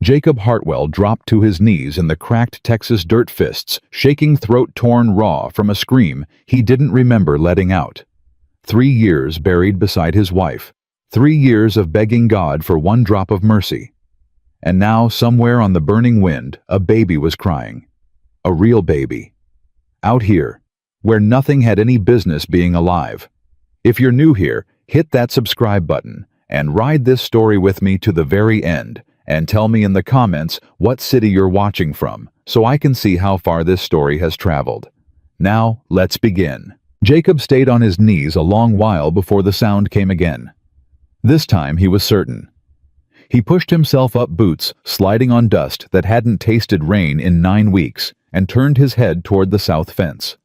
Jacob Hartwell dropped to his knees in the cracked Texas dirt fists, shaking throat torn raw from a scream he didn't remember letting out. 3 years buried beside his wife. 3 years of begging God for one drop of mercy. And now, somewhere on the burning wind, a baby was crying. A real baby. Out here, where nothing had any business being alive. If you're new here, hit that subscribe button and ride this story with me to the very end, and tell me in the comments what city you're watching from, so I can see how far this story has traveled. Now, let's begin. Jacob stayed on his knees a long while before the sound came again. This time he was certain. He pushed himself up boots, sliding on dust that hadn't tasted rain in 9 weeks, and turned his head toward the south fence.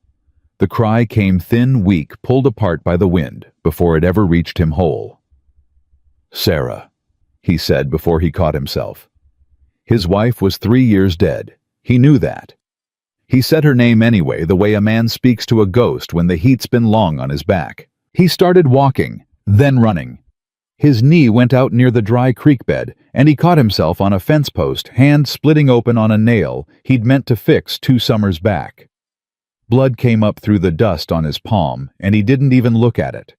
The cry came thin, weak, pulled apart by the wind, before it ever reached him whole. "Sarah," he said before he caught himself. His wife was 3 years dead. He knew that. He said her name anyway, the way a man speaks to a ghost when the heat's been long on his back. He started walking, then running. His knee went out near the dry creek bed, and he caught himself on a fence post, hand splitting open on a nail he'd meant to fix 2 summers back. Blood came up through the dust on his palm, and he didn't even look at it.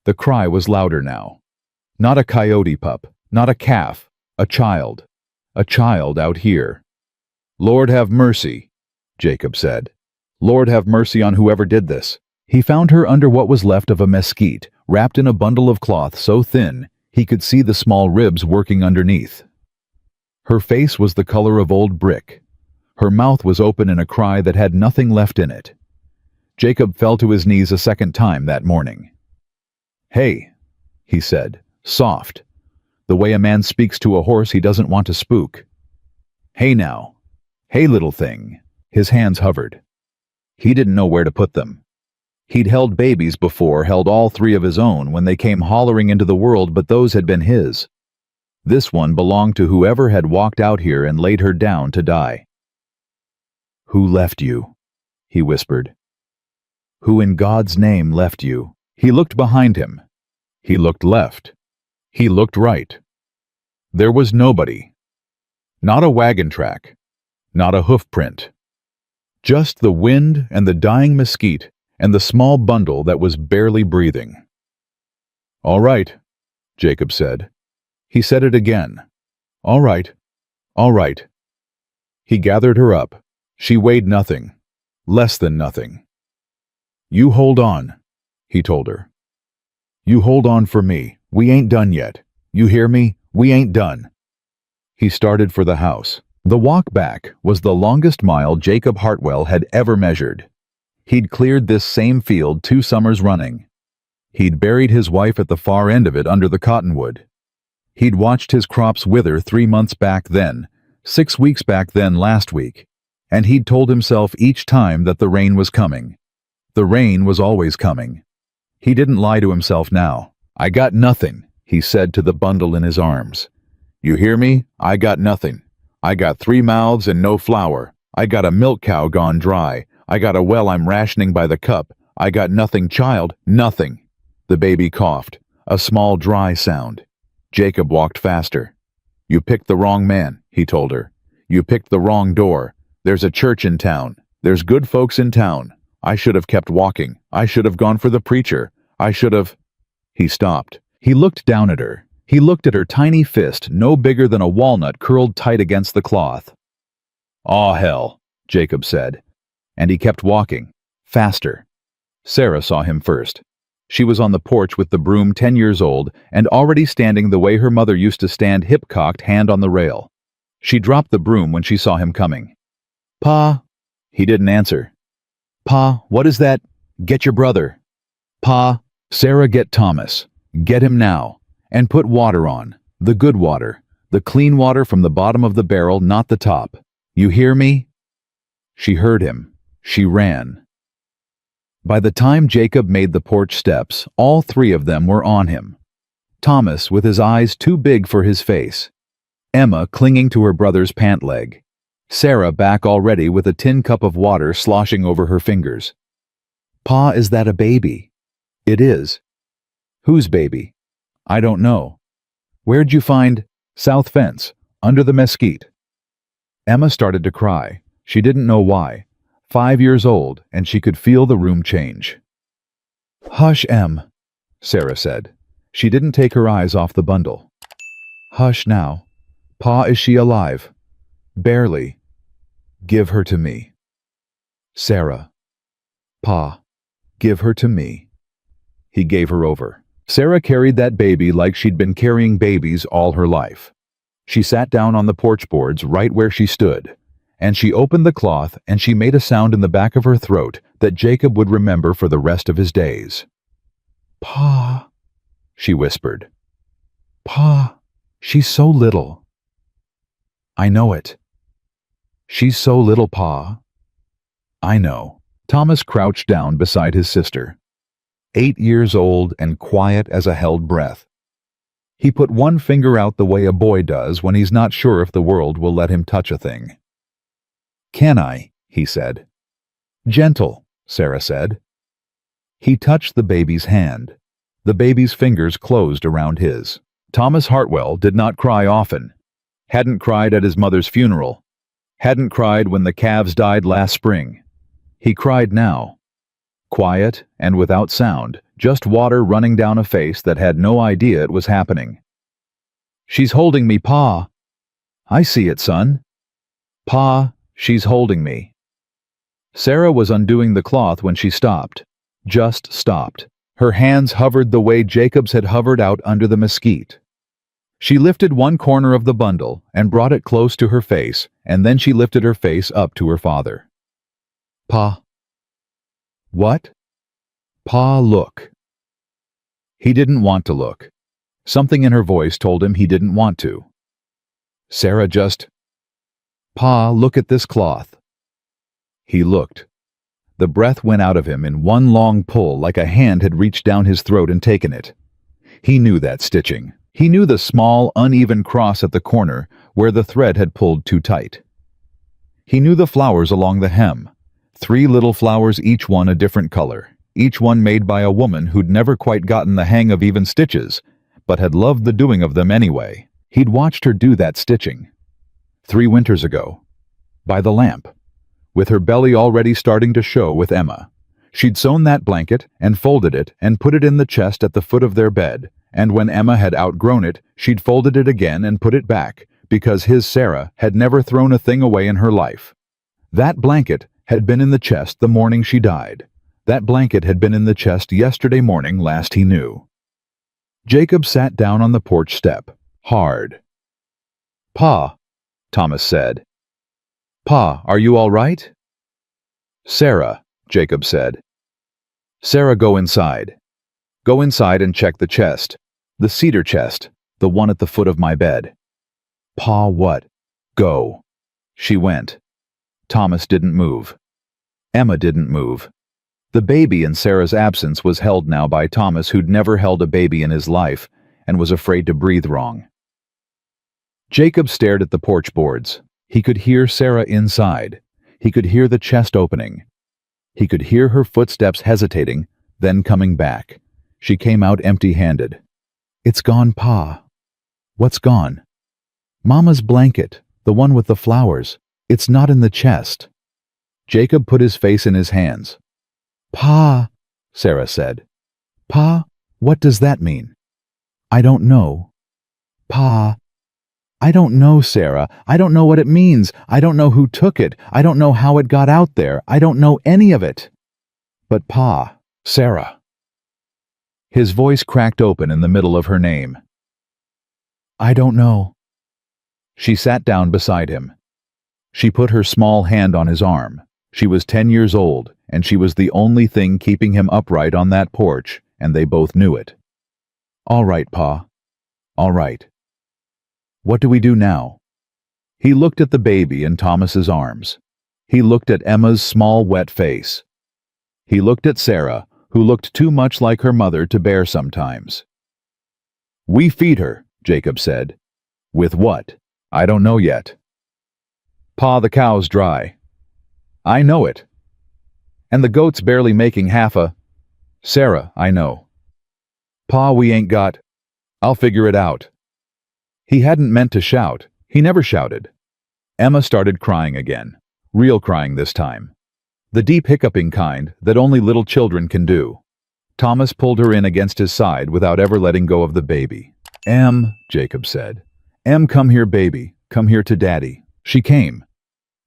The cry was louder now. Not a coyote pup, not a calf, a child. A child out here. "Lord have mercy," Jacob said. "Lord have mercy on whoever did this." He found her under what was left of a mesquite, wrapped in a bundle of cloth so thin he could see the small ribs working underneath. Her face was the color of old brick. Her mouth was open in a cry that had nothing left in it. Jacob fell to his knees a second time that morning. "Hey," he said, soft, the way a man speaks to a horse he doesn't want to spook. "Hey now. Hey, little thing." His hands hovered. He didn't know where to put them. He'd held babies before, held all 3 of his own when they came hollering into the world, but those had been his. This one belonged to whoever had walked out here and laid her down to die. "Who left you?" he whispered. "Who in God's name left you?" He looked behind him. He looked left. He looked right. There was nobody. Not a wagon track. Not a hoof print. Just the wind and the dying mesquite and the small bundle that was barely breathing. "All right," Jacob said. He said it again. "All right. All right." He gathered her up. She weighed nothing. Less than nothing. "You hold on," he told her. "You hold on for me. We ain't done yet. You hear me? We ain't done." He started for the house. The walk back was the longest mile Jacob Hartwell had ever measured. He'd cleared this same field 2 summers running. He'd buried his wife at the far end of it under the cottonwood. He'd watched his crops wither 3 months back then, 6 weeks back then last week, and he'd told himself each time that the rain was coming. The rain was always coming. He didn't lie to himself now. "I got nothing," he said to the bundle in his arms. "You hear me? I got nothing. I got 3 mouths and no flour. I got a milk cow gone dry. I got a well I'm rationing by the cup. I got nothing, child, nothing." The baby coughed, a small dry sound. Jacob walked faster. "You picked the wrong man," he told her. "You picked the wrong door. There's a church in town. There's good folks in town. I should have kept walking. I should have gone for the preacher. I should have—" He stopped. He looked down at her. He looked at her tiny fist, no bigger than a walnut curled tight against the cloth. "Aw, hell," Jacob said. And he kept walking. Faster. Sarah saw him first. She was on the porch with the broom 10 years old and already standing the way her mother used to stand, hip-cocked, hand on the rail. She dropped the broom when she saw him coming. "Pa?" He didn't answer. "Pa, what is that? Get your brother." "Pa." "Sarah, get Thomas. Get him now. And put water on. The good water. The clean water from the bottom of the barrel, not the top. You hear me?" She heard him. She ran. By the time Jacob made the porch steps, all 3 of them were on him. Thomas with his eyes too big for his face. Emma clinging to her brother's pant leg. Sarah back already with a tin cup of water sloshing over her fingers. "Pa, is that a baby?" "It is." "Whose baby?" "I don't know." "Where'd you find—" "South fence. under the mesquite. Emma started to cry. She didn't know why. 5 years old, and she could feel the room change. "Hush, Em," Sarah said. She didn't take her eyes off the bundle. "Hush now. Pa, is she alive?" "Barely. Give her to me." "Sarah." "Pa, give her to me." He gave her over. Sarah carried that baby like she'd been carrying babies all her life. She sat down on the porch boards right where she stood, and she opened the cloth and she made a sound in the back of her throat that Jacob would remember for the rest of his days. "Pa," she whispered. "Pa, she's so little." "I know it. She's so little, Pa." "I know." Thomas crouched down beside his sister, 8 years old and quiet as a held breath. He put one finger out the way a boy does when he's not sure if the world will let him touch a thing. "Can I?" he said. "Gentle," Sarah said. He touched the baby's hand. The baby's fingers closed around his. Thomas Hartwell did not cry often. Hadn't cried at his mother's funeral. Hadn't cried when the calves died last spring. He cried now. Quiet and without sound, just water running down a face that had no idea it was happening. "She's holding me, Pa." "I see it, son." "Pa, she's holding me." Sarah was undoing the cloth when she stopped. Just stopped. Her hands hovered the way Jacob's had hovered out under the mesquite. She lifted one corner of the bundle and brought it close to her face, and then she lifted her face up to her father. "Pa." "What?" "Pa, look." He didn't want to look. Something in her voice told him he didn't want to. Sarah just, "Pa, look at this cloth." He looked. The breath went out of him in one long pull like a hand had reached down his throat and taken it. He knew that stitching. He knew the small, uneven cross at the corner where the thread had pulled too tight. He knew the flowers along the hem. 3 little flowers, each one a different color, each one made by a woman who'd never quite gotten the hang of even stitches, but had loved the doing of them anyway. He'd watched her do that stitching 3 winters ago, by the lamp, with her belly already starting to show with Emma. She'd sewn that blanket and folded it and put it in the chest at the foot of their bed, and when Emma had outgrown it, she'd folded it again and put it back, because his Sarah had never thrown a thing away in her life. That blanket had been in the chest the morning she died. That blanket had been in the chest yesterday morning, last he knew. Jacob sat down on the porch step, hard. "Pa," Thomas said. "Pa, are you all right?" "Sarah," Jacob said. "Sarah, go inside. Go inside and check the chest. The cedar chest, the one at the foot of my bed." "Pa, what?" "Go." She went. Thomas didn't move. Emma didn't move. The baby in Sarah's absence was held now by Thomas, who'd never held a baby in his life and was afraid to breathe wrong. Jacob stared at the porch boards. He could hear Sarah inside. He could hear the chest opening. He could hear her footsteps hesitating, then coming back. She came out empty-handed. "It's gone, Pa." "What's gone?" "Mama's blanket, the one with the flowers. It's not in the chest." Jacob put his face in his hands. "Pa," Sarah said. "Pa, what does that mean?" "I don't know." "Pa." "I don't know, Sarah. I don't know what it means. I don't know who took it. I don't know how it got out there. I don't know any of it." "But Pa." "Sarah." His voice cracked open in the middle of her name. "I don't know." She sat down beside him. She put her small hand on his arm. She was 10 years old, and she was the only thing keeping him upright on that porch, and they both knew it. "All right, Pa. All right. What do we do now?" He looked at the baby in Thomas's arms. He looked at Emma's small, wet face. He looked at Sarah, who looked too much like her mother to bear sometimes. "We feed her," Jacob said. "With what? I don't know yet." "Pa, the cow's dry." "I know it. And the goat's barely making half a—" "Sarah, I know." "Pa, we ain't got—" "I'll figure it out." He hadn't meant to shout. He never shouted. Emma started crying again. Real crying this time. The deep hiccuping kind that only little children can do. Thomas pulled her in against his side without ever letting go of the baby. "Em," Jacob said. "Em, come here, baby. Come here to Daddy." She came.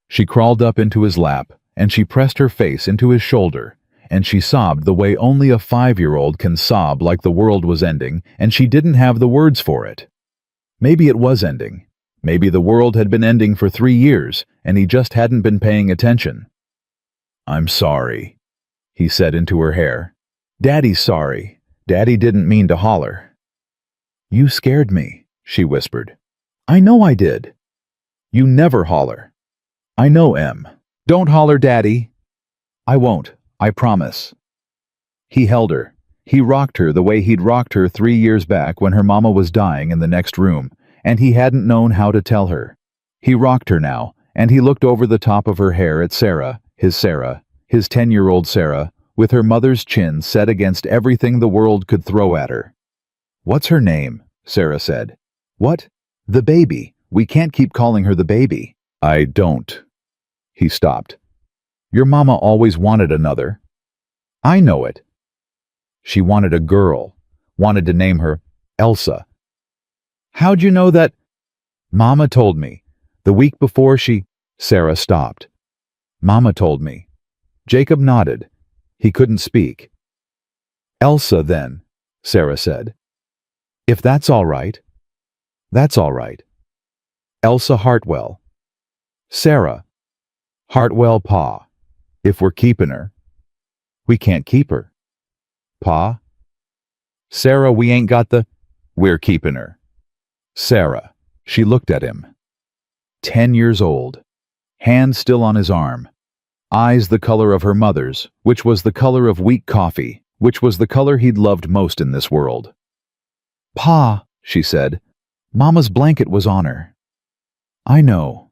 She crawled up into his lap, and she pressed her face into his shoulder, and she sobbed the way only a 5-year-old can sob, like the world was ending, and she didn't have the words for it. Maybe it was ending. Maybe the world had been ending for 3 years, and he just hadn't been paying attention. "I'm sorry," he said into her hair. "Daddy's sorry. Daddy didn't mean to holler." "You scared me," she whispered. "I know I did." "You never holler." "I know, Em. Don't holler, Daddy." "I won't. I promise." He held her. He rocked her the way he'd rocked her 3 years back when her mama was dying in the next room, and he hadn't known how to tell her. He rocked her now, and he looked over the top of her hair at Sarah, his 10-year-old Sarah, with her mother's chin set against everything the world could throw at her. "What's her name?" Sarah said. "What? The baby. We can't keep calling her the baby." "I don't." He stopped. "Your mama always wanted another." "I know it." "She wanted a girl. Wanted to name her Elsa." "How'd you know that?" "Mama told me. The week before she—" Sarah stopped. "Mama told me." Jacob nodded. He couldn't speak. "Elsa, then," Sarah said. "If that's all right." "That's all right." "Elsa Hartwell." "Sarah." "Hartwell, Pa. If we're keeping her." "We can't keep her." "Pa." "Sarah, we ain't got the—" "We're keeping her." "Sarah." She looked at him. 10 years old. Hand still on his arm. Eyes the color of her mother's, which was the color of weak coffee, which was the color he'd loved most in this world. "Pa," she said, "Mama's blanket was on her." "I know.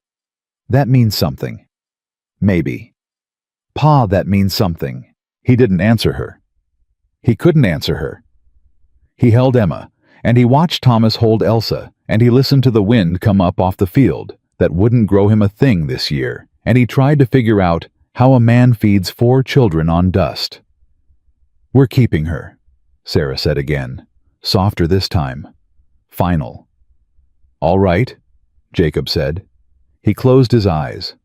That means something." "Maybe." "Pa, that means something." He didn't answer her. He couldn't answer her. He held Emma, and he watched Thomas hold Elsa, and he listened to the wind come up off the field that wouldn't grow him a thing this year, and he tried to figure out how a man feeds 4 children on dust. "We're keeping her," Sarah said again, softer this time. Final. "All right," Jacob said. He closed his eyes.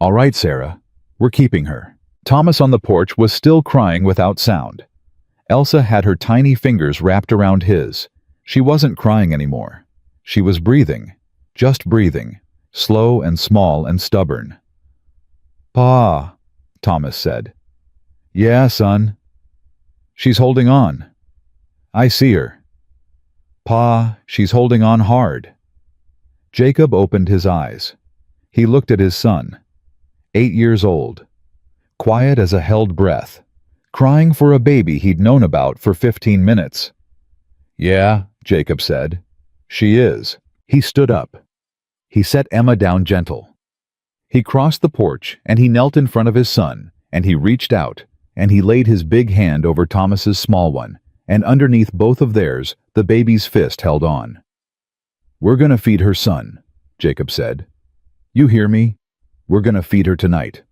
"All right, Sarah, we're keeping her." Thomas on the porch was still crying without sound. Elsa had her tiny fingers wrapped around his. She wasn't crying anymore. She was breathing, just breathing, slow and small and stubborn. "Pa," Thomas said. "Yeah, son." "She's holding on." "I see her." "Pa, she's holding on hard." Jacob opened his eyes. He looked at his son, 8 years old, quiet as a held breath, crying for a baby he'd known about for 15 minutes. "Yeah," Jacob said. "She is." He stood up. He set Emma down gentle. He crossed the porch, and he knelt in front of his son, and he reached out, and he laid his big hand over Thomas's small one, and underneath both of theirs, the baby's fist held on. "We're gonna feed her, son," Jacob said. "You hear me? We're gonna feed her tonight.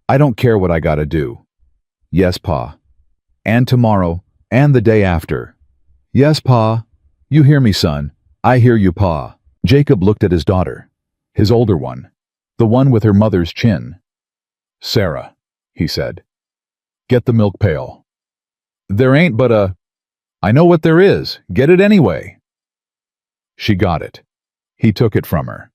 I don't care what I gotta do." "Yes, Pa." "And tomorrow, and the day after." "Yes, Pa." "You hear me, son? I hear you, Pa." Jacob looked at his daughter, his older one, the one with her mother's chin. "Sarah," he said, "get the milk pail." "There ain't but a—" "I know what there is. Get it anyway." She got it. He took it from her.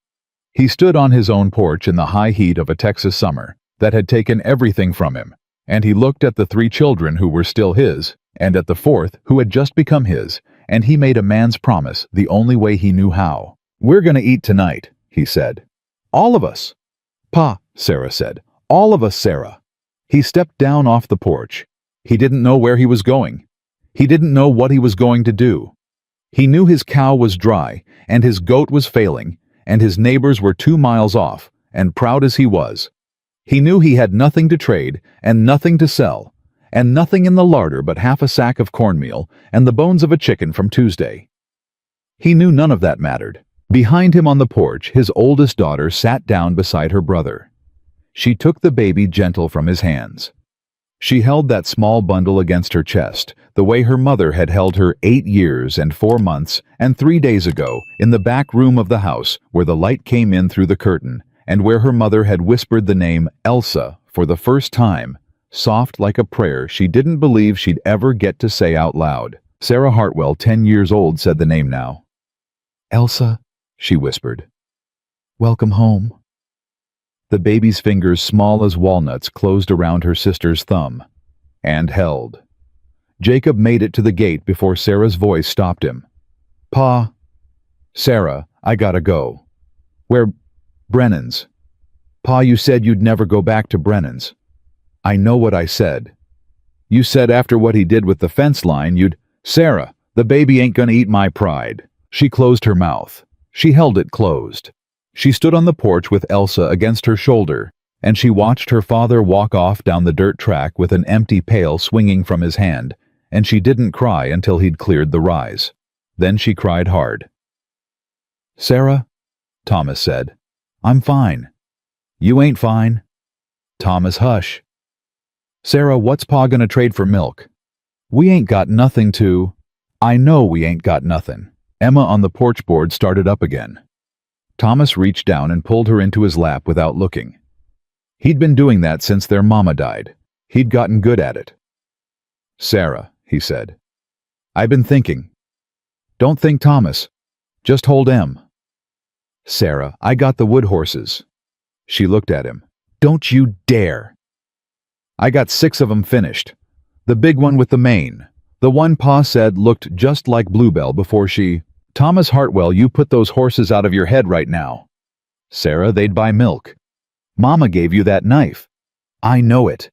He stood on his own porch in the high heat of a Texas summer that had taken everything from him, and he looked at the 3 children who were still his, and at the 4th who had just become his, and he made a man's promise the only way he knew how. "We're gonna eat tonight," he said. "All of us." "Pa," Sarah said. "All of us, Sarah." He stepped down off the porch. He didn't know where he was going. He didn't know what he was going to do. He knew his cow was dry, and his goat was failing, and his neighbors were 2 miles off, and proud as he was. He knew he had nothing to trade, and nothing to sell, and nothing in the larder but half a sack of cornmeal and the bones of a chicken from Tuesday. He knew none of that mattered. Behind him on the porch, his oldest daughter sat down beside her brother. She took the baby gentle from his hands. She held that small bundle against her chest, the way her mother had held her 8 years and 4 months and 3 days ago in the back room of the house where the light came in through the curtain and where her mother had whispered the name Elsa for the first time, soft like a prayer she didn't believe she'd ever get to say out loud. Sarah Hartwell, 10 years old, said the name now. "Elsa," she whispered. "Welcome home." The baby's fingers, small as walnuts, closed around her sister's thumb and held. Jacob made it to the gate before Sarah's voice stopped him. "Pa." "Sarah, I gotta go." "Where?" "Brennan's." "Pa, you said you'd never go back to Brennan's." "I know what I said." "You said after what he did with the fence line you'd—" "Sarah, the baby ain't gonna eat my pride." She closed her mouth. She held it closed. She stood on the porch with Elsa against her shoulder, and she watched her father walk off down the dirt track with an empty pail swinging from his hand, and she didn't cry until he'd cleared the rise. Then she cried hard. "Sarah," Thomas said, "I'm fine." "You ain't fine." "Thomas, hush." "Sarah, what's Pa gonna trade for milk?" "We ain't got nothing to—" "I know we ain't got nothing." Emma on the porch board started up again. Thomas reached down and pulled her into his lap without looking. He'd been doing that since their mama died. He'd gotten good at it. "Sarah," he said, "I've been thinking." "Don't think, Thomas. Just hold Em." "Sarah, I got the wood horses." She looked at him. "Don't you dare." "I got 6 of 'em finished. The big one with the mane. The one Pa said looked just like Bluebell before she—" "Thomas Hartwell, you put those horses out of your head right now." "Sarah, they'd buy milk." "Mama gave you that knife." "I know it."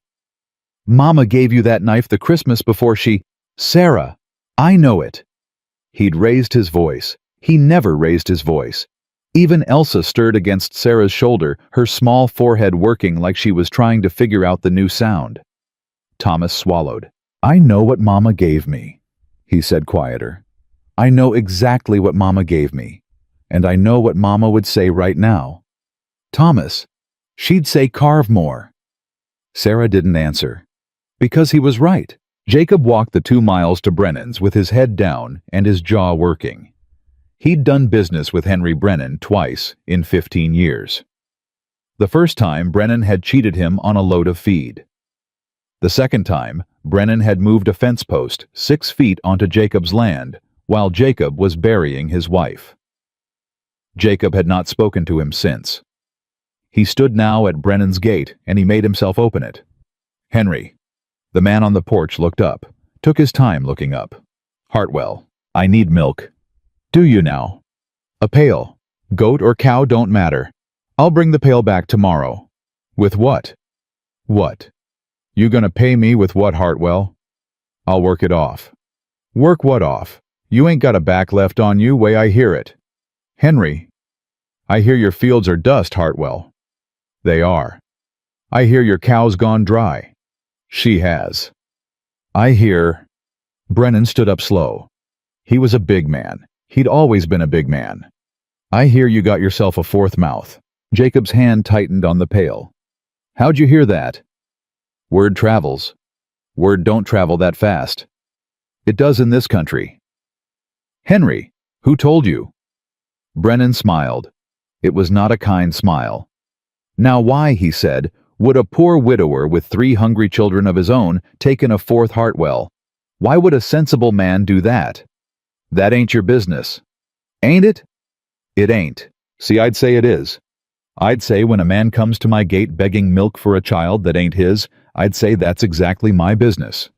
"Mama gave you that knife the Christmas before she—" "Sarah, I know it." He'd raised his voice. He never raised his voice. Even Elsa stirred against Sarah's shoulder, her small forehead working like she was trying to figure out the new sound. Thomas swallowed. "I know what Mama gave me," he said quieter. "I know exactly what Mama gave me, and I know what Mama would say right now." "Thomas, she'd say carve more." Sarah didn't answer. Because he was right. Jacob walked the 2 miles to Brennan's with his head down and his jaw working. He'd done business with Henry Brennan twice in 15 years. The first time, Brennan had cheated him on a load of feed. The second time, Brennan had moved a fence post 6 feet onto Jacob's land, while Jacob was burying his wife. Jacob had not spoken to him since. He stood now at Brennan's gate, and he made himself open it. "Henry." The man on the porch looked up, took his time looking up. "Hartwell, I need milk." "Do you now?" "A pail. Goat or cow don't matter. I'll bring the pail back tomorrow." "With what?" "What? You gonna pay me with what, Hartwell?" "I'll work it off." "Work what off? You ain't got a back left on you, way I hear it." "Henry." "I hear your fields are dust, Hartwell." "They are." "I hear your cow's gone dry." "She has." "I hear—" Brennan stood up slow. He was a big man. He'd always been a big man. "I hear you got yourself a 4th mouth." Jacob's hand tightened on the pail. "How'd you hear that?" "Word travels." "Word don't travel that fast." "It does in this country." "Henry, who told you?" Brennan smiled. It was not a kind smile. "Now why," he said, "would a poor widower with 3 hungry children of his own take in a 4th Hartwell? Why would a sensible man do that?" "That ain't your business." "Ain't it?" "It ain't. See, I'd say it is. I'd say when a man comes to my gate begging milk for a child that ain't his, I'd say that's exactly my business."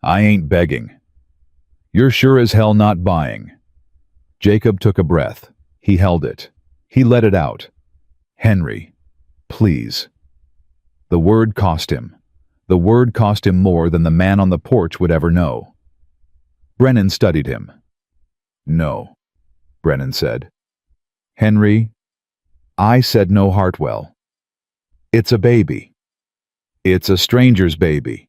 "I ain't begging." "You're sure as hell not buying." Jacob took a breath. He held it. He let it out. "Henry, please." The word cost him. The word cost him more than the man on the porch would ever know. Brennan studied him. "No," Brennan said. "Henry." "I said no, Hartwell." "It's a baby." "It's a stranger's baby."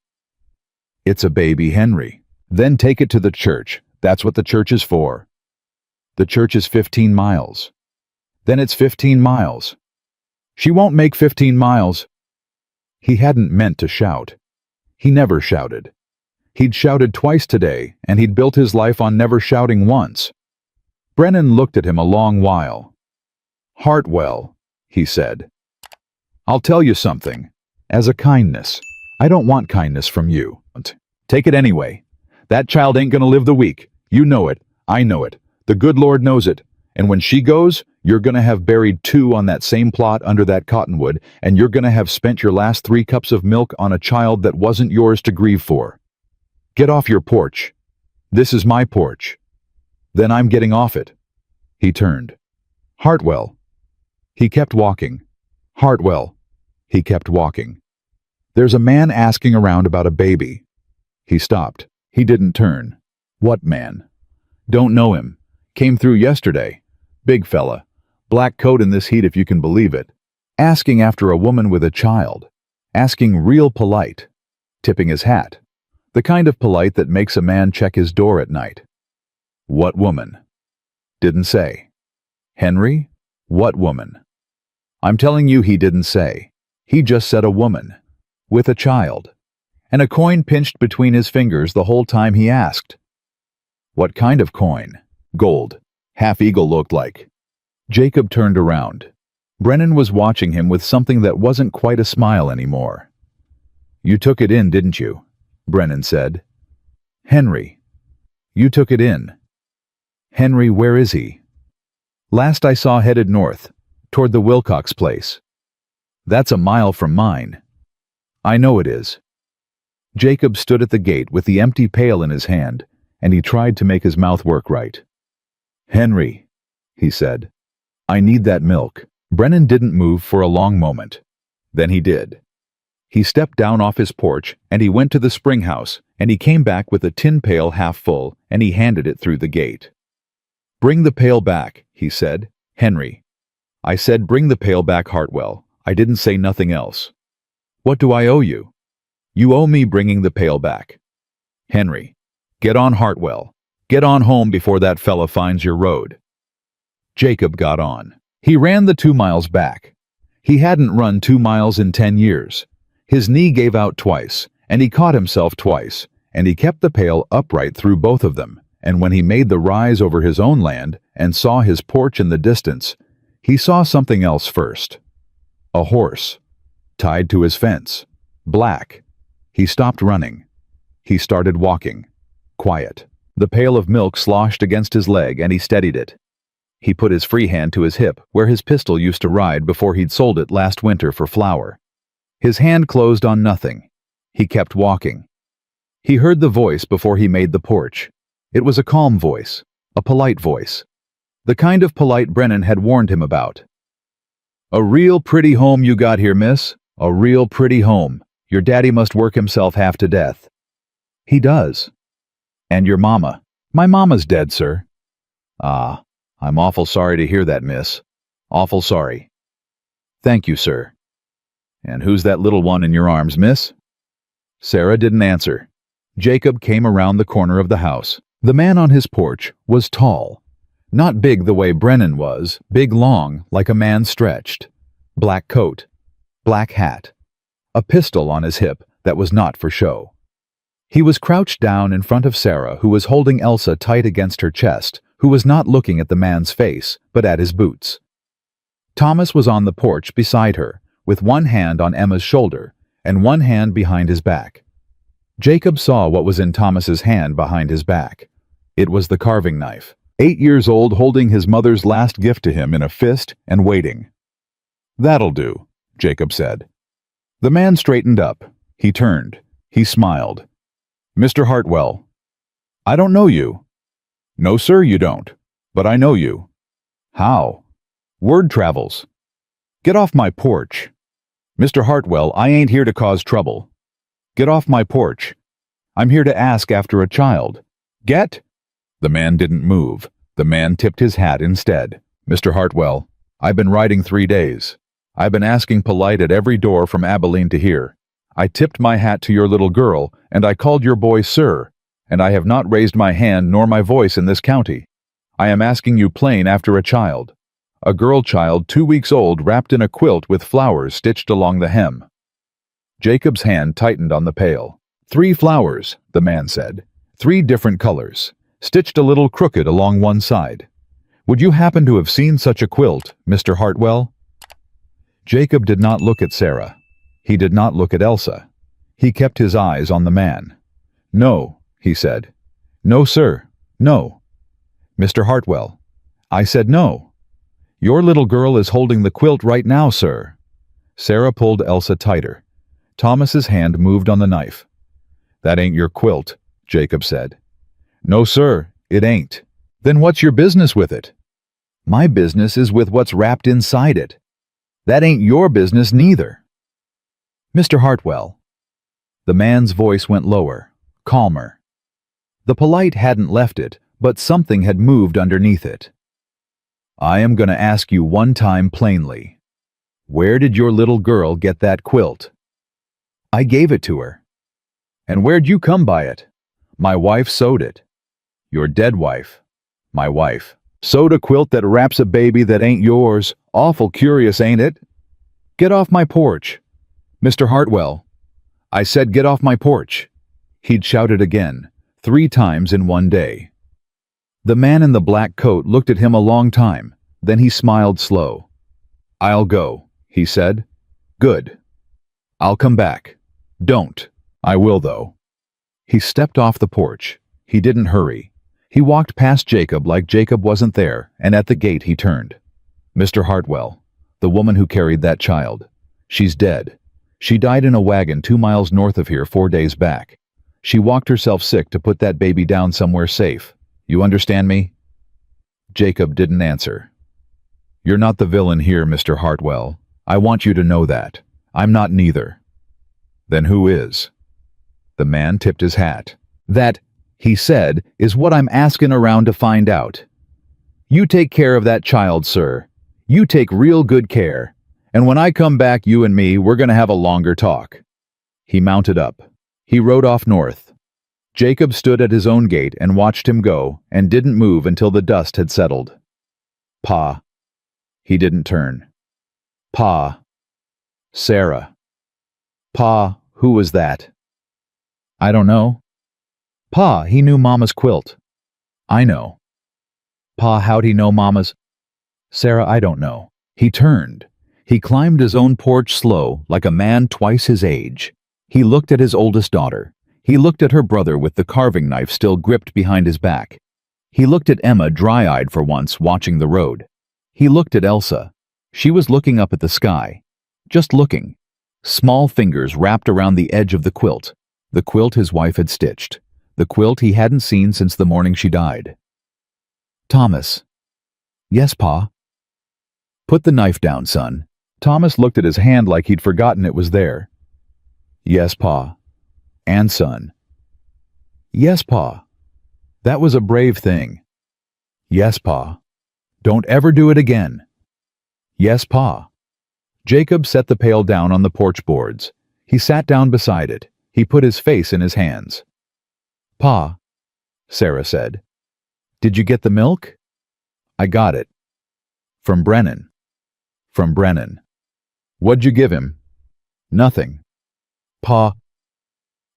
"It's a baby, Henry." "Then take it to the church. That's what the church is for." The church is 15 miles. Then it's 15 miles. She won't make 15 miles. He hadn't meant to shout. He never shouted. He'd shouted twice today, and he'd built his life on never shouting once. Brennan looked at him a long while. "Hartwell," he said, "I'll tell you something. As a kindness. I don't want kindness from you. Take it anyway. That child ain't gonna live the week. You know it. I know it. The good Lord knows it. And when she goes, you're gonna have buried 2 on that same plot under that cottonwood, and you're gonna have spent your last 3 cups of milk on a child that wasn't yours to grieve for. Get off your porch. This is my porch. Then I'm getting off it." He turned. "Hartwell." He kept walking. "Hartwell." He kept walking. "There's a man asking around about a baby." He stopped. He didn't turn. "What man?" "Don't know him. Came through yesterday. Big fella. Black coat in this heat if you can believe it. Asking after a woman with a child. Asking real polite. Tipping his hat. The kind of polite that makes a man check his door at night." "What woman?" "Didn't say." "Henry? What woman?" "I'm telling you he didn't say. He just said a woman. With a child. And a coin pinched between his fingers the whole time he asked." "What kind of coin?" "Gold. Half eagle looked like." Jacob turned around. Brennan was watching him with something that wasn't quite a smile anymore. "You took it in, didn't you?" Brennan said. "Henry." "You took it in." "Henry, where is he?" "Last I saw headed north, toward the Wilcox place." "That's a mile from mine." "I know it is." Jacob stood at the gate with the empty pail in his hand, and he tried to make his mouth work right. "Henry," he said, "I need that milk." Brennan didn't move for a long moment. Then he did. He stepped down off his porch, and he went to the spring house, and he came back with a tin pail half full, and he handed it through the gate. "Bring the pail back," he said. "Henry." "I said bring the pail back, Hartwell. I didn't say nothing else." "What do I owe you?" "You owe me bringing the pail back." "Henry, get on, Hartwell. Get on home before that fella finds your road." Jacob got on. He ran the 2 miles back. He hadn't run 2 miles in 10 years. His knee gave out twice, and he caught himself twice, and he kept the pail upright through both of them, and when he made the rise over his own land and saw his porch in the distance, he saw something else first. A horse, tied to his fence, black. He stopped running. He started walking, quiet. The pail of milk sloshed against his leg, and he steadied it. He put his free hand to his hip, where his pistol used to ride before he'd sold it last winter for flour. His hand closed on nothing. He kept walking. He heard the voice before he made the porch. It was a calm voice, a polite voice. The kind of polite Brennan had warned him about. "A real pretty home you got here, miss. A real pretty home. Your daddy must work himself half to death." "He does." "And your mama?" "My mama's dead, sir." "Ah, I'm awful sorry to hear that, miss. Awful sorry." "Thank you, sir." "And who's that little one in your arms, miss?" Sarah didn't answer. Jacob came around the corner of the house. The man on his porch was tall. Not big the way Brennan was, big long, like a man stretched. Black coat. Black hat. A pistol on his hip that was not for show. He was crouched down in front of Sarah, who was holding Elsa tight against her chest, who was not looking at the man's face, but at his boots. Thomas was on the porch beside her, with one hand on Emma's shoulder, and one hand behind his back. Jacob saw what was in Thomas's hand behind his back. It was the carving knife. 8 years old, holding his mother's last gift to him in a fist and waiting. "That'll do," Jacob said. The man straightened up. He turned. He smiled. "Mr. Hartwell." "I don't know you." "No, sir, you don't. But I know you." "How?" "Word travels." "Get off my porch." "Mr. Hartwell, I ain't here to cause trouble." "Get off my porch." "I'm here to ask after a child." "Get!" The man didn't move. The man tipped his hat instead. "Mr. Hartwell, I've been riding 3 days. I've been asking polite at every door from Abilene to here. I tipped my hat to your little girl, and I called your boy sir, and I have not raised my hand nor my voice in this county. I am asking you plain after a child. A girl child 2 weeks old wrapped in a quilt with flowers stitched along the hem. Jacob's hand tightened on the pail. 3 flowers, the man said. 3 different colors, stitched a little crooked along one side. Would you happen to have seen such a quilt, Mr. Hartwell? Jacob did not look at Sarah. He did not look at Elsa. He kept his eyes on the man. No, he said. No, sir. No. Mr. Hartwell. I said no. Your little girl is holding the quilt right now, sir. Sarah pulled Elsa tighter. Thomas's hand moved on the knife. That ain't your quilt, Jacob said. No, sir, it ain't. Then what's your business with it? My business is with what's wrapped inside it. That ain't your business neither. Mr. Hartwell. The man's voice went lower, calmer. The polite hadn't left it, but something had moved underneath it. I am going to ask you one time plainly. Where did your little girl get that quilt? I gave it to her. And where'd you come by it? My wife sewed it. Your dead wife. My wife. Sewed a quilt that wraps a baby that ain't yours. Awful curious, ain't it? Get off my porch. Mr. Hartwell. I said get off my porch. He'd shouted again, 3 times in one day. The man in the black coat looked at him a long time, then he smiled slow. I'll go, he said. Good. I'll come back. Don't. I will, though. He stepped off the porch. He didn't hurry. He walked past Jacob like Jacob wasn't there, and at the gate he turned. Mr. Hartwell, the woman who carried that child. She's dead. She died in a wagon 2 miles north of here 4 days back. She walked herself sick to put that baby down somewhere safe. You understand me? Jacob didn't answer. You're not the villain here, Mr. Hartwell. I want you to know that. I'm not neither. Then who is? The man tipped his hat. That, he said, is what I'm asking around to find out. You take care of that child, sir. You take real good care. And when I come back, you and me, we're going to have a longer talk. He mounted up. He rode off north. Jacob stood at his own gate and watched him go and didn't move until the dust had settled. Pa. He didn't turn. Pa. Sarah. Pa, who was that? I don't know. Pa, he knew Mama's quilt. I know. Pa, how'd he know Mama's? Sarah, I don't know. He turned. He climbed his own porch slow, like a man twice his age. He looked at his oldest daughter. He looked at her brother with the carving knife still gripped behind his back. He looked at Emma dry-eyed for once, watching the road. He looked at Elsa. She was looking up at the sky. Just looking. Small fingers wrapped around the edge of the quilt his wife had stitched, the quilt he hadn't seen since the morning she died. Thomas. Yes, Pa. Put the knife down, son. Thomas looked at his hand like he'd forgotten it was there. Yes, Pa. And son. Yes, Pa. That was a brave thing. Yes, Pa. Don't ever do it again. Yes, Pa. Jacob set the pail down on the porch boards. He sat down beside it. He put his face in his hands. Pa, Sarah said. Did you get the milk? I got it. From Brennan. From Brennan. What'd you give him? Nothing. Pa.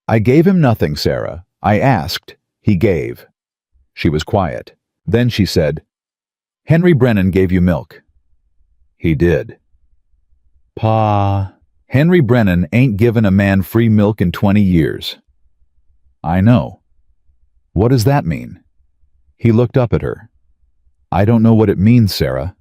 I gave him nothing, Sarah. I asked. He gave. She was quiet. Then she said, Henry Brennan gave you milk. He did. Pa. Henry Brennan ain't given a man free milk in 20 years. I know. What does that mean? He looked up at her. I don't know what it means, Sarah.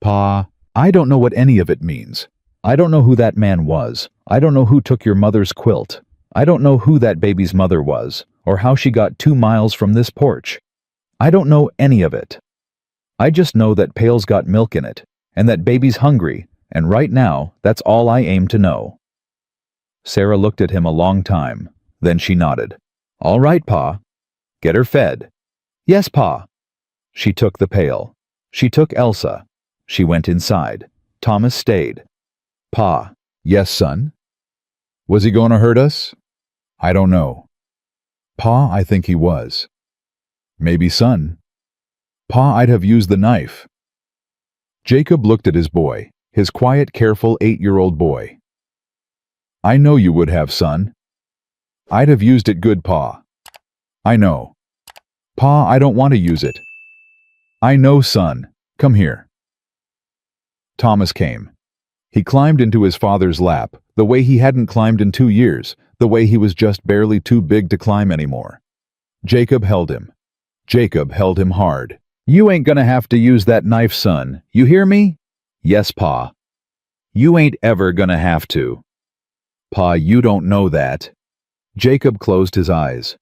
Pa, I don't know what any of it means. I don't know who that man was. I don't know who took your mother's quilt. I don't know who that baby's mother was, or how she got 2 miles from this porch. I don't know any of it. I just know that pail's got milk in it, and that baby's hungry, and right now, that's all I aim to know. Sarah looked at him a long time. Then she nodded. All right, Pa. Get her fed. Yes, Pa. She took the pail. She took Elsa. She went inside. Thomas stayed. Pa. Yes, son? Was he going to hurt us? I don't know. Pa, I think he was. Maybe, son. Pa, I'd have used the knife. Jacob looked at his boy, his quiet, careful 8-year-old boy. I know you would have, son. I'd have used it good, Pa. I know. Pa, I don't want to use it. I know, son. Come here. Thomas came. He climbed into his father's lap, the way he hadn't climbed in 2 years, the way he was just barely too big to climb anymore. Jacob held him. Jacob held him hard. You ain't gonna have to use that knife, son. You hear me? Yes, Pa. You ain't ever gonna have to. Pa, you don't know that. Jacob closed his eyes.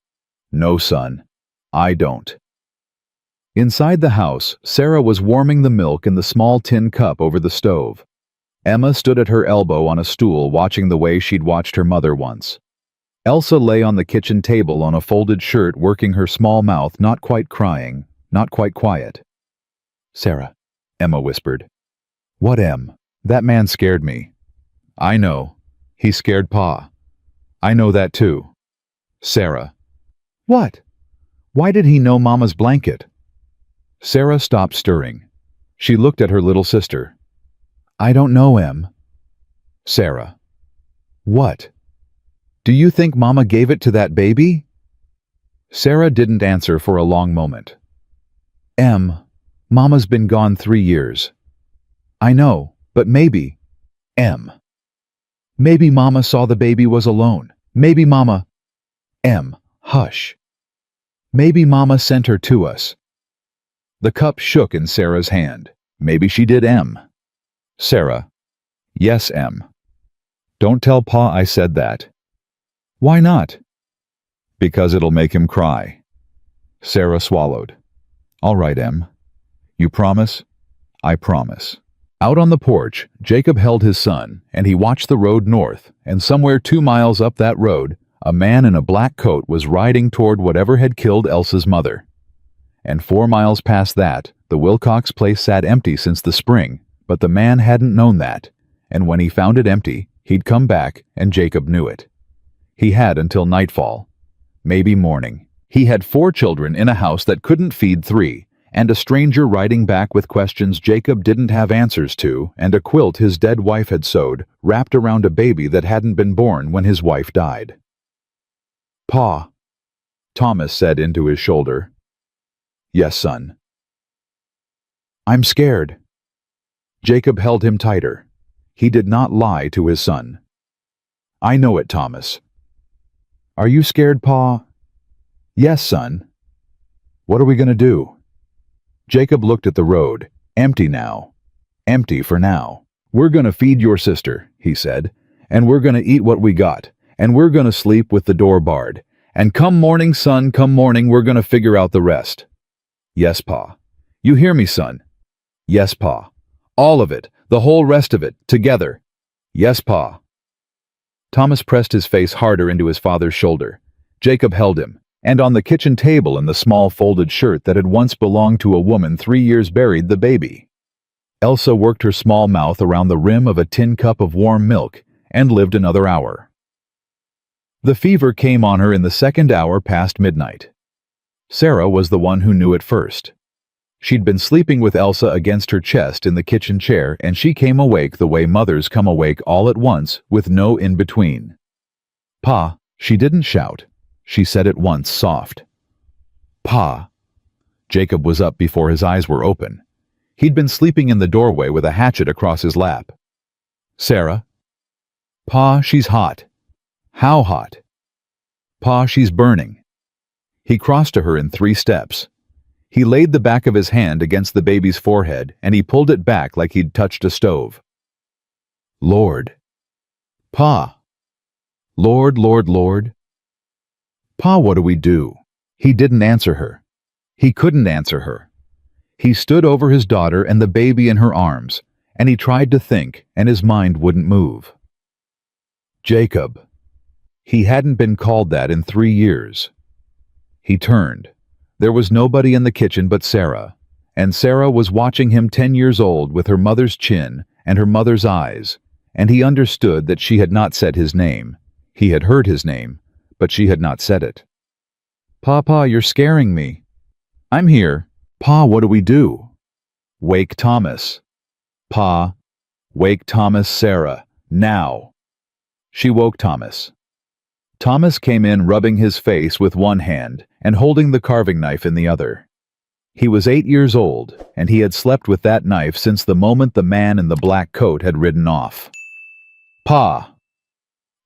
No, son. I don't. Inside the house, Sarah was warming the milk in the small tin cup over the stove. Emma stood at her elbow on a stool watching the way she'd watched her mother once. Elsa lay on the kitchen table on a folded shirt working her small mouth, not quite crying, not quite quiet. Sarah, Emma whispered. What, Em? That man scared me. I know. He scared Pa. I know that too. Sarah. What? Why did he know Mama's blanket? Sarah stopped stirring. She looked at her little sister. I don't know, Em. Sarah. What? Do you think Mama gave it to that baby? Sarah didn't answer for a long moment. Em, Mama's been gone 3 years. I know, but maybe. Em. Maybe Mama saw the baby was alone. Maybe Mama. Em, hush. Maybe Mama sent her to us. The cup shook in Sarah's hand. Maybe she did, Em. Sarah. Yes, Em. Don't tell Pa I said that. Why not? Because it'll make him cry. Sarah swallowed. All right, Em. You promise? I promise. Out on the porch, Jacob held his son, and he watched the road north, and somewhere 2 miles up that road, a man in a black coat was riding toward whatever had killed Elsa's mother. And 4 miles past that, the Wilcox place sat empty since the spring, but the man hadn't known that, and when he found it empty, he'd come back, and Jacob knew it. He had until nightfall. Maybe morning. He had 4 children in a house that couldn't feed 3, and a stranger writing back with questions Jacob didn't have answers to, and a quilt his dead wife had sewed, wrapped around a baby that hadn't been born when his wife died. Pa, Thomas said into his shoulder. Yes, son. I'm scared. Jacob held him tighter. He did not lie to his son. I know it, Thomas. Are you scared, Pa? Yes, son. What are we going to do? Jacob looked at the road. Empty now. Empty for now. We're going to feed your sister, he said, and we're going to eat what we got, and we're going to sleep with the door barred. And come morning, son, come morning, we're going to figure out the rest. Yes, Pa. You hear me, son? Yes, Pa. All of it, the whole rest of it, together. Yes, Pa. Thomas pressed his face harder into his father's shoulder. Jacob held him, and on the kitchen table in the small folded shirt that had once belonged to a woman 3 years buried the baby. Elsa worked her small mouth around the rim of a tin cup of warm milk and lived another hour. The fever came on her in the 2nd hour past midnight. Sarah was the one who knew it first. She'd been sleeping with Elsa against her chest in the kitchen chair, and she came awake the way mothers come awake all at once, with no in-between. Pa, she didn't shout. She said it once, soft. Pa. Jacob was up before his eyes were open. He'd been sleeping in the doorway with a hatchet across his lap. Sarah. Pa, she's hot. How hot? Pa, she's burning. He crossed to her in 3 steps. He laid the back of his hand against the baby's forehead, and he pulled it back like he'd touched a stove. Lord. Pa. Lord, Lord, Lord. Pa, what do we do? He didn't answer her. He couldn't answer her. He stood over his daughter and the baby in her arms, and he tried to think, and his mind wouldn't move. Jacob. He hadn't been called that in 3 years. He turned. There was nobody in the kitchen but Sarah, and Sarah was watching him 10 years old with her mother's chin and her mother's eyes, and he understood that she had not said his name. He had heard his name, but she had not said it. Papa, you're scaring me. I'm here. Pa, what do we do? Wake Thomas. Pa, wake Thomas, Sarah, now. She woke Thomas. Thomas came in rubbing his face with one hand and holding the carving knife in the other. He was 8 years old, and he had slept with that knife since the moment the man in the black coat had ridden off. Pa.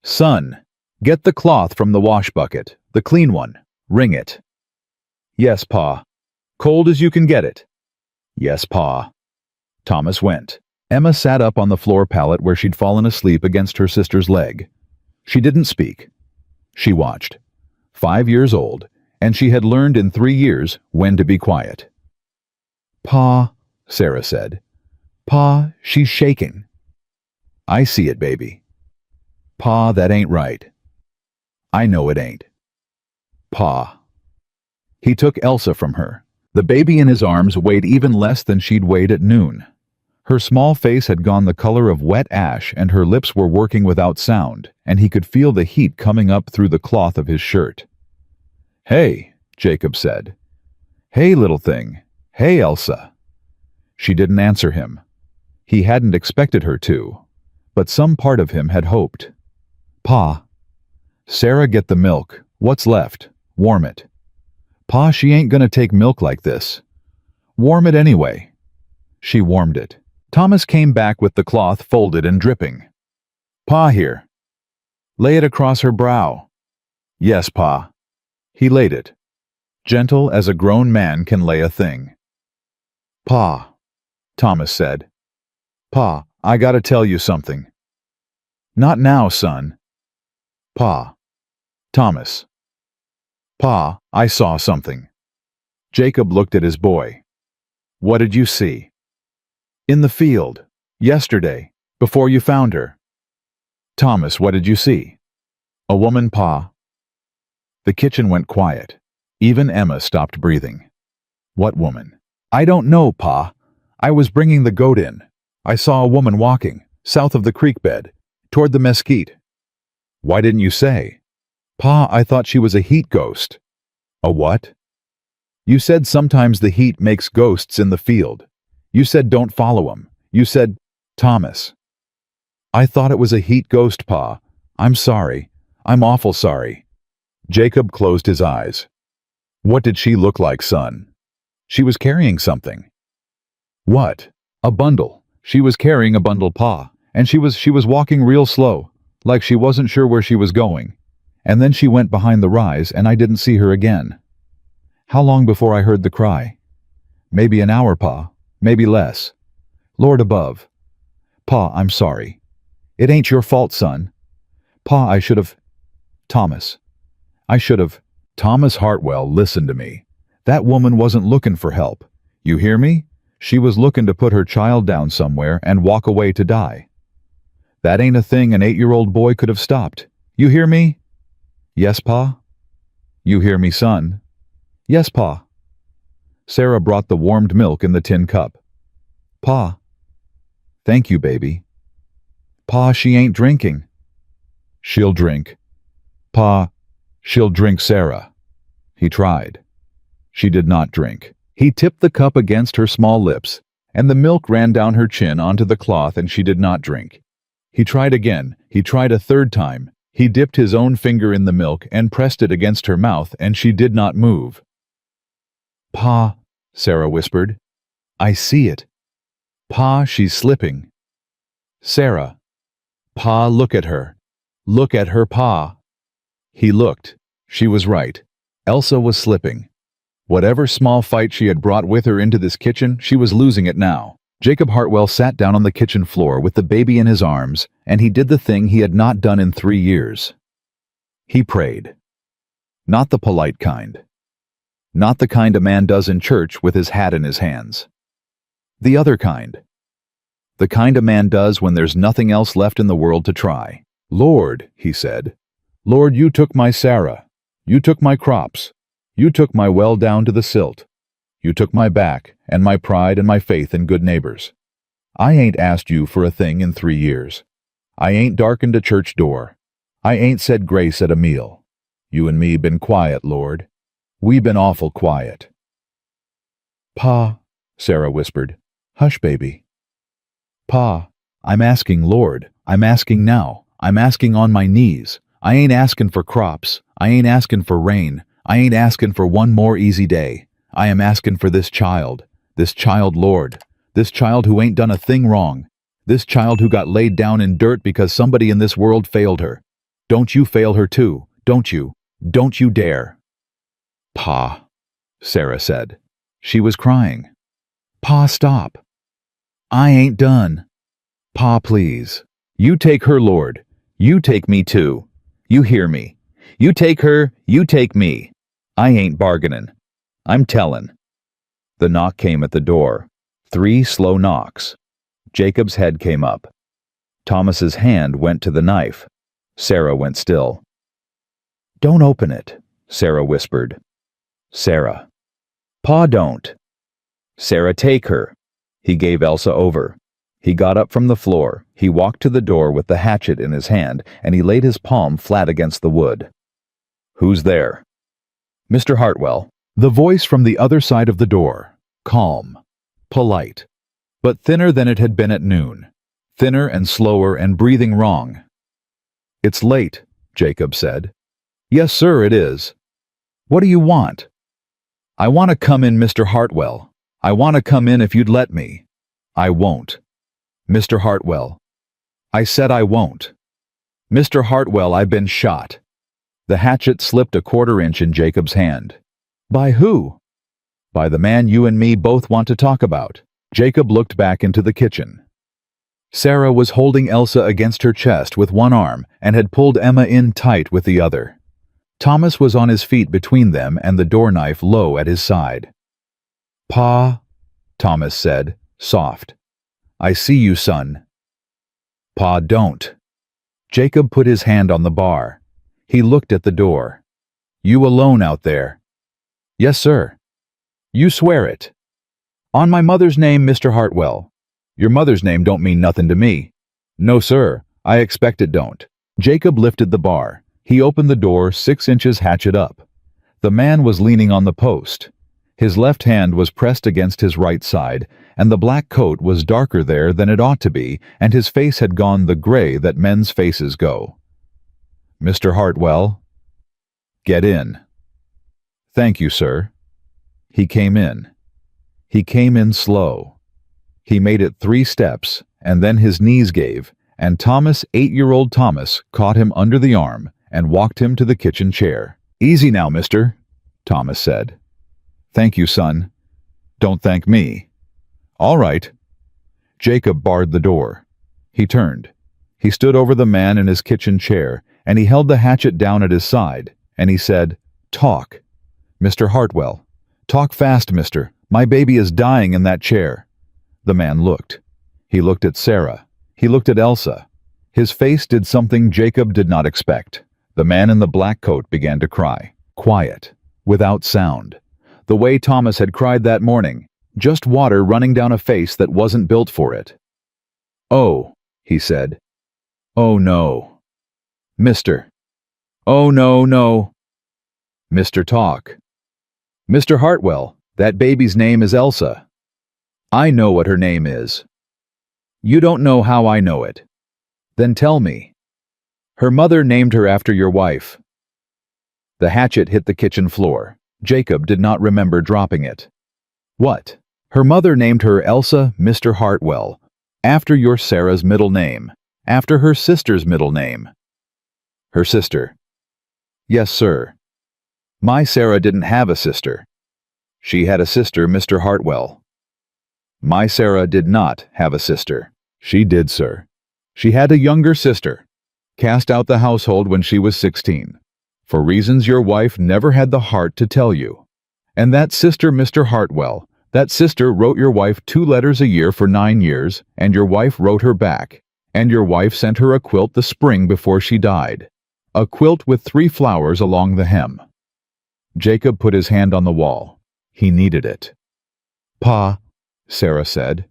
Son, get the cloth from the wash bucket, the clean one. Wring it. Yes, Pa. Cold as you can get it. Yes, Pa. Thomas went. Emma sat up on the floor pallet where she'd fallen asleep against her sister's leg. She didn't speak. She watched. 5 years old, and she had learned in 3 years when to be quiet. Pa, Sarah said. Pa, she's shaking. I see it, baby. Pa, that ain't right. I know it ain't. Pa. He took Elsa from her. The baby in his arms weighed even less than she'd weighed at noon. Her small face had gone the color of wet ash and her lips were working without sound, and he could feel the heat coming up through the cloth of his shirt. Hey, Jacob said. Hey, little thing. Hey, Elsa. She didn't answer him. He hadn't expected her to, but some part of him had hoped. Pa. Sarah, get the milk. What's left? Warm it. Pa, she ain't gonna take milk like this. Warm it anyway. She warmed it. Thomas came back with the cloth folded and dripping. Pa, here. Lay it across her brow. Yes, Pa. He laid it. Gentle as a grown man can lay a thing. Pa, Thomas said. Pa, I gotta tell you something. Not now, son. Pa. Thomas. Pa, I saw something. Jacob looked at his boy. What did you see? In the field. Yesterday. Before you found her. Thomas, what did you see? A woman, Pa. The kitchen went quiet. Even Emma stopped breathing. What woman? I don't know, Pa. I was bringing the goat in. I saw a woman walking, south of the creek bed, toward the mesquite. Why didn't you say? Pa, I thought she was a heat ghost. A what? You said sometimes the heat makes ghosts in the field. You said don't follow 'em. You said, Thomas. I thought it was a heat ghost, Pa. I'm sorry. I'm awful sorry. Jacob closed his eyes. What did she look like, son? She was carrying something. What? A bundle. She was carrying a bundle, Pa, and she was walking real slow, like she wasn't sure where she was going. And then she went behind the rise and I didn't see her again. How long before I heard the cry? Maybe an hour, Pa. Maybe less. Lord above. Pa, I'm sorry. It ain't your fault, son. Pa, I should have... Thomas. I should have... Thomas Hartwell, listen to me. That woman wasn't looking for help. You hear me? She was looking to put her child down somewhere and walk away to die. That ain't a thing an 8-year-old boy could have stopped. You hear me? Yes, Pa? You hear me, son? Yes, Pa. Sarah brought the warmed milk in the tin cup. Pa. Thank you, baby. Pa, she ain't drinking. She'll drink. Pa, she'll drink, Sarah. He tried. She did not drink. He tipped the cup against her small lips, and the milk ran down her chin onto the cloth and she did not drink. He tried again. He tried a third time. He dipped his own finger in the milk and pressed it against her mouth and she did not move. Pa, Sarah whispered. I see it. Pa, she's slipping. Sarah. Pa, look at her. Look at her, Pa. He looked. She was right. Elsa was slipping. Whatever small fight she had brought with her into this kitchen, she was losing it now. Jacob Hartwell sat down on the kitchen floor with the baby in his arms, and he did the thing he had not done in 3 years. He prayed. Not the polite kind. Not the kind a man does in church with his hat in his hands. The other kind. The kind a man does when there's nothing else left in the world to try. Lord, he said, Lord, you took my Sarah. You took my crops. You took my well down to the silt. You took my back and my pride and my faith in good neighbors. I ain't asked you for a thing in 3 years. I ain't darkened a church door. I ain't said grace at a meal. You and me been quiet, Lord. We been awful quiet. Pa, Sarah whispered. Hush, baby. Pa, I'm asking, Lord. I'm asking now. I'm asking on my knees. I ain't asking for crops. I ain't asking for rain. I ain't asking for one more easy day. I am asking for this child, Lord. This child who ain't done a thing wrong. This child who got laid down in dirt because somebody in this world failed her. Don't you fail her too, don't you? Don't you dare. Pa, Sarah said. She was crying. Pa, stop. I ain't done. Pa, please. You take her, Lord. You take me too. You hear me. You take her, you take me. I ain't bargaining. I'm tellin'. The knock came at the door. 3 slow knocks. Jacob's head came up. Thomas's hand went to the knife. Sarah went still. Don't open it, Sarah whispered. Sarah. Pa, don't. Sarah, take her. He gave Elsa over. He got up from the floor. He walked to the door with the hatchet in his hand, and he laid his palm flat against the wood. Who's there? Mr. Hartwell. The voice from the other side of the door. Calm. Polite. But thinner than it had been at noon. Thinner and slower and breathing wrong. It's late, Jacob said. Yes, sir, it is. What do you want? I want to come in, Mr. Hartwell. I want to come in if you'd let me. I won't. Mr. Hartwell. I said I won't. Mr. Hartwell, I've been shot. The hatchet slipped a quarter-inch in Jacob's hand. By who? By the man you and me both want to talk about. Jacob looked back into the kitchen. Sarah was holding Elsa against her chest with one arm and had pulled Emma in tight with the other. Thomas was on his feet between them and the door knife low at his side. Pa, Thomas said, soft. I see you, son. Pa, don't. Jacob put his hand on the bar. He looked at the door. You alone out there? Yes, sir. You swear it. On my mother's name, Mr. Hartwell. Your mother's name don't mean nothing to me. No, sir. I expect it don't. Jacob lifted the bar. He opened the door 6 inches hatchet up. The man was leaning on the post. His left hand was pressed against his right side, and the black coat was darker there than it ought to be, and his face had gone the gray that men's faces go. Mr. Hartwell? Get in. Thank you, sir. He came in. He came in slow. He made it 3 steps, and then his knees gave, and Thomas, 8-year-old Thomas, caught him under the arm and walked him to the kitchen chair. Easy now, mister, Thomas said. Thank you, son. Don't thank me. All right. Jacob barred the door. He turned. He stood over the man in his kitchen chair, and he held the hatchet down at his side, and he said, Talk. Mr. Hartwell. Talk fast, mister. My baby is dying in that chair. The man looked. He looked at Sarah. He looked at Elsa. His face did something Jacob did not expect. The man in the black coat began to cry. Quiet. Without sound. The way Thomas had cried that morning. Just water running down a face that wasn't built for it. Oh, he said. Oh, no. Mister. Oh, no, no. Mr. Talk. Mr. Hartwell, that baby's name is Elsa. I know what her name is. You don't know how I know it. Then tell me. Her mother named her after your wife. The hatchet hit the kitchen floor. Jacob did not remember dropping it. What? Her mother named her Elsa Mr. Hartwell, after your Sarah's middle name, after her sister's middle name. Her sister. Yes, sir. My Sarah didn't have a sister. She had a sister, Mr. Hartwell. My Sarah did not have a sister. She did, sir. She had a younger sister, cast out the household when she was 16, for reasons your wife never had the heart to tell you. And that sister, Mr. Hartwell, that sister wrote your wife 2 letters a year for 9 years, and your wife wrote her back, and your wife sent her a quilt the spring before she died, a quilt with 3 flowers along the hem. Jacob put his hand on the wall. He needed it. Pa, Sarah said.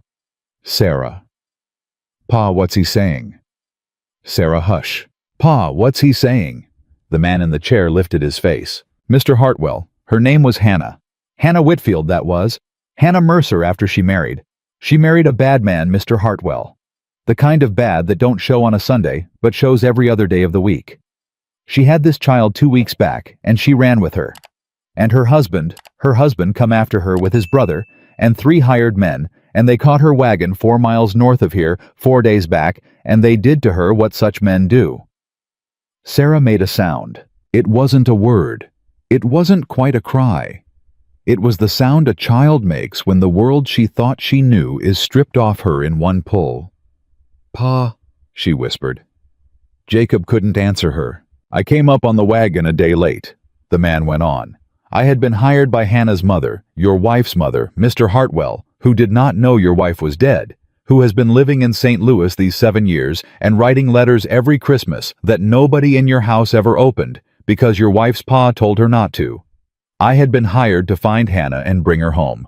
Sarah. Pa, what's he saying? Sarah, hush. Pa, what's he saying? The man in the chair lifted his face. Mr. Hartwell, her name was Hannah. Hannah Whitfield, that was. Hannah Mercer after she married. She married a bad man, Mr. Hartwell. The kind of bad that don't show on a Sunday, but shows every other day of the week. She had this child 2 weeks back, and she ran with her. And her husband come after her with his brother, and 3 hired men, and they caught her wagon 4 miles north of here 4 days back, and they did to her what such men do. Sarah made a sound. It wasn't a word. It wasn't quite a cry. It was the sound a child makes when the world she thought she knew is stripped off her in one pull. "Pa," she whispered. Jacob couldn't answer her. "I came up on the wagon a day late," the man went on. "I had been hired by Hannah's mother, your wife's mother, Mr. Hartwell, who did not know your wife was dead, who has been living in St. Louis these 7 years and writing letters every Christmas that nobody in your house ever opened because your wife's pa told her not to. I had been hired to find Hannah and bring her home.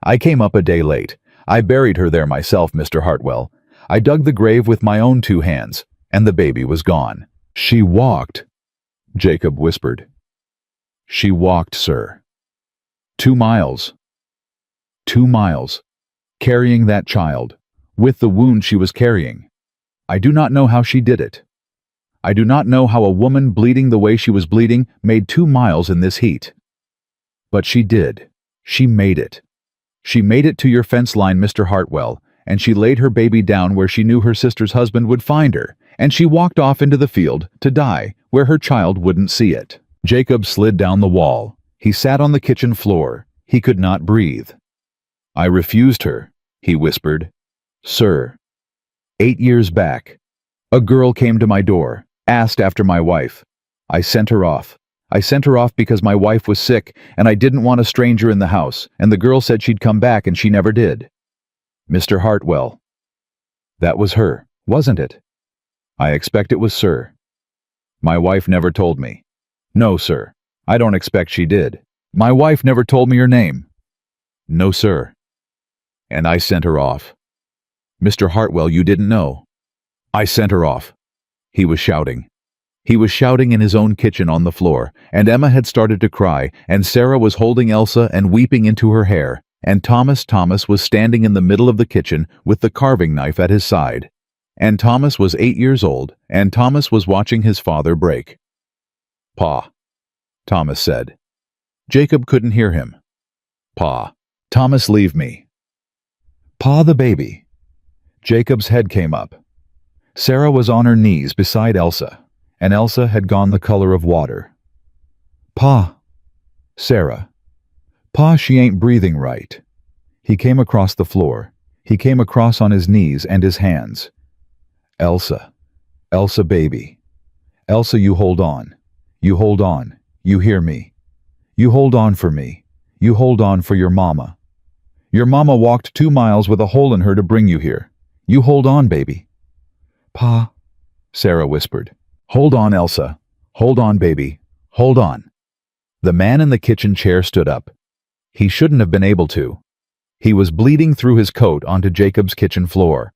I came up a day late. I buried her there myself, Mr. Hartwell. I dug the grave with my own 2 hands, and the baby was gone." "She walked," Jacob whispered. "She walked, sir. 2 miles. 2 miles. Carrying that child, with the wound she was carrying. I do not know how she did it. I do not know how a woman bleeding the way she was bleeding made 2 miles in this heat. But she did. She made it. She made it to your fence line, Mr. Hartwell, and she laid her baby down where she knew her sister's husband would find her, and she walked off into the field to die where her child wouldn't see it." Jacob slid down the wall. He sat on the kitchen floor. He could not breathe. "I refused her," he whispered. "Sir, 8 years back, a girl came to my door, asked after my wife. I sent her off. I sent her off because my wife was sick and I didn't want a stranger in the house, and the girl said she'd come back and she never did. Mr. Hartwell. That was her, wasn't it? I expect it was, sir. My wife never told me. No, sir. I don't expect she did. My wife never told me her name. No, sir. And I sent her off. Mr. Hartwell, you didn't know. I sent her off." He was shouting. He was shouting in his own kitchen on the floor, and Emma had started to cry, and Sarah was holding Elsa and weeping into her hair, and Thomas was standing in the middle of the kitchen with the carving knife at his side. And Thomas was 8 years old, and Thomas was watching his father break. "Pa," Thomas said. Jacob couldn't hear him. "Pa." "Thomas, leave me." "Pa the baby." Jacob's head came up. Sarah was on her knees beside Elsa, and Elsa had gone the color of water. "Pa." "Sarah." "Pa, she ain't breathing right." He came across the floor. He came across on his knees and his hands. "Elsa. Elsa, baby. Elsa, you hold on. You hold on. You hear me. You hold on for me. You hold on for your mama. Your mama walked 2 miles with a hole in her to bring you here. You hold on, baby." "Pa," Sarah whispered. "Hold on, Elsa. Hold on, baby. Hold on." The man in the kitchen chair stood up. He shouldn't have been able to. He was bleeding through his coat onto Jacob's kitchen floor.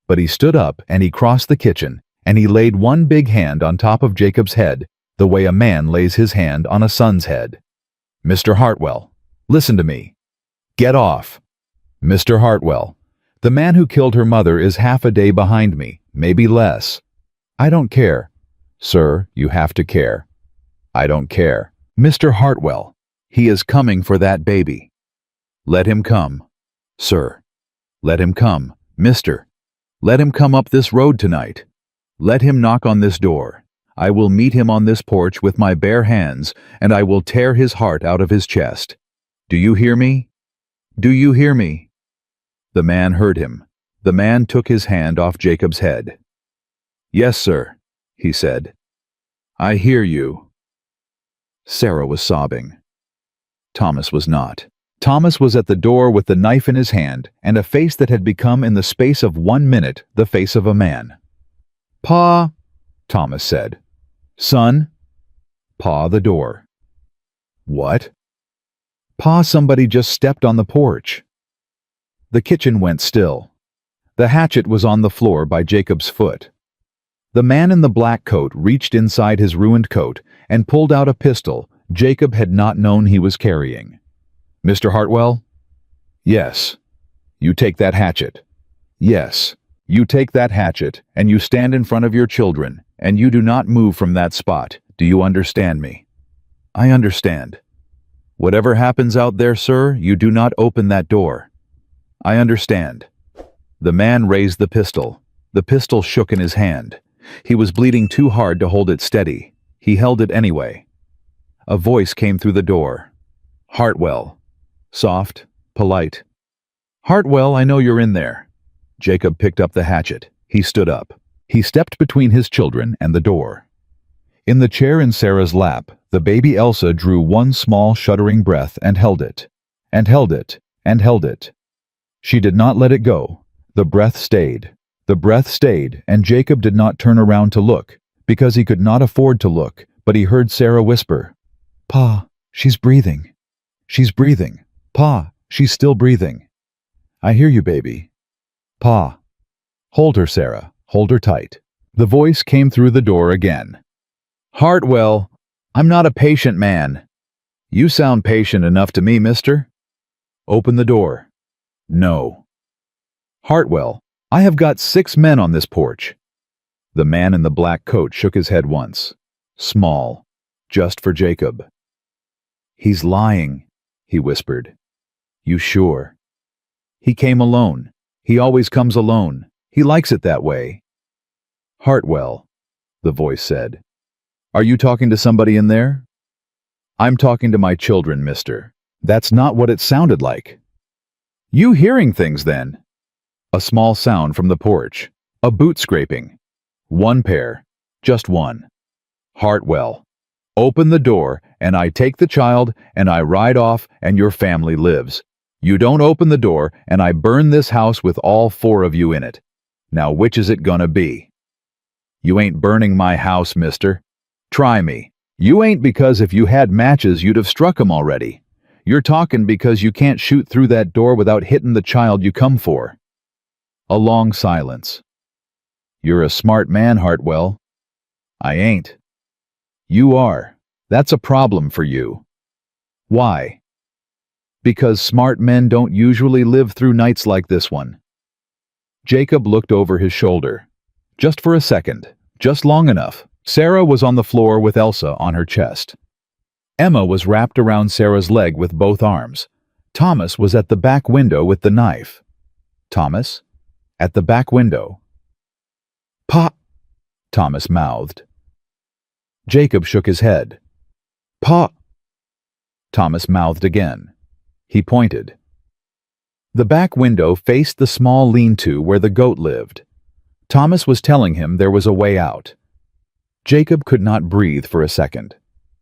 But he stood up and he crossed the kitchen, and he laid one big hand on top of Jacob's head, the way a man lays his hand on a son's head. "Mr. Hartwell, listen to me. Get off. Mr. Hartwell, the man who killed her mother is half a day behind me, maybe less. I don't care. Sir, you have to care. I don't care. Mr. Hartwell, he is coming for that baby. Let him come. Sir, let him come. Mister, let him come up this road tonight. Let him knock on this door. I will meet him on this porch with my bare hands, and I will tear his heart out of his chest. Do you hear me? Do you hear me?" The man heard him. The man took his hand off Jacob's head. "Yes, sir," he said. "I hear you." Sarah was sobbing. Thomas was not. Thomas was at the door with the knife in his hand and a face that had become in the space of 1 minute the face of a man. "Pa," Thomas said. "Son?" "Pa, the door." "What?" "Pa, somebody just stepped on the porch." The kitchen went still. The hatchet was on the floor by Jacob's foot. The man in the black coat reached inside his ruined coat and pulled out a pistol Jacob had not known he was carrying. "Mr. Hartwell?" Yes. You take that hatchet. Yes. You take that hatchet, and you stand in front of your children, and you do not move from that spot. Do you understand me? I understand. Whatever happens out there, sir, you do not open that door. I understand. The man raised the pistol. The pistol shook in his hand. He was bleeding too hard to hold it steady. He held it anyway. A voice came through the door. Hartwell. Soft, polite. Hartwell, I know you're in there. Jacob picked up the hatchet. He stood up. He stepped between his children and the door. In the chair in Sarah's lap, the baby Elsa drew one small shuddering breath and held it, and held it, and held it. She did not let it go. The breath stayed. The breath stayed, and Jacob did not turn around to look, because he could not afford to look, but he heard Sarah whisper, "Pa, she's breathing. She's breathing. Pa, she's still breathing. I hear you, baby. Pa." Hold her, Sarah. Hold her tight. The voice came through the door again. Hartwell, I'm not a patient man. You sound patient enough to me, mister. Open the door. No. Hartwell, I have got 6 men on this porch. The man in the black coat shook his head once. Small. Just for Jacob. He's lying, he whispered. You sure? He came alone. He always comes alone. He likes it that way. Hartwell, the voice said. Are you talking to somebody in there? I'm talking to my children, mister. That's not what it sounded like. You hearing things then? A small sound from the porch. A boot scraping. 1 pair. Just 1. Hartwell. Open the door, and I take the child, and I ride off, and your family lives. You don't open the door, and I burn this house with all 4 of you in it. Now which is it gonna be? You ain't burning my house, mister. Try me. You ain't, because if you had matches you'd have struck 'em already. You're talking because you can't shoot through that door without hitting the child you come for. A long silence. You're a smart man, Hartwell. I ain't. You are. That's a problem for you. Why? Because smart men don't usually live through nights like this one. Jacob looked over his shoulder. Just for a second. Just long enough. Sarah was on the floor with Elsa on her chest. Emma was wrapped around Sarah's leg with both arms. Thomas was at the back window with the knife. Thomas? At the back window. Pa! Thomas mouthed. Jacob shook his head. Pa! Thomas mouthed again. He pointed. The back window faced the small lean-to where the goat lived. Thomas was telling him there was a way out. Jacob could not breathe for a second.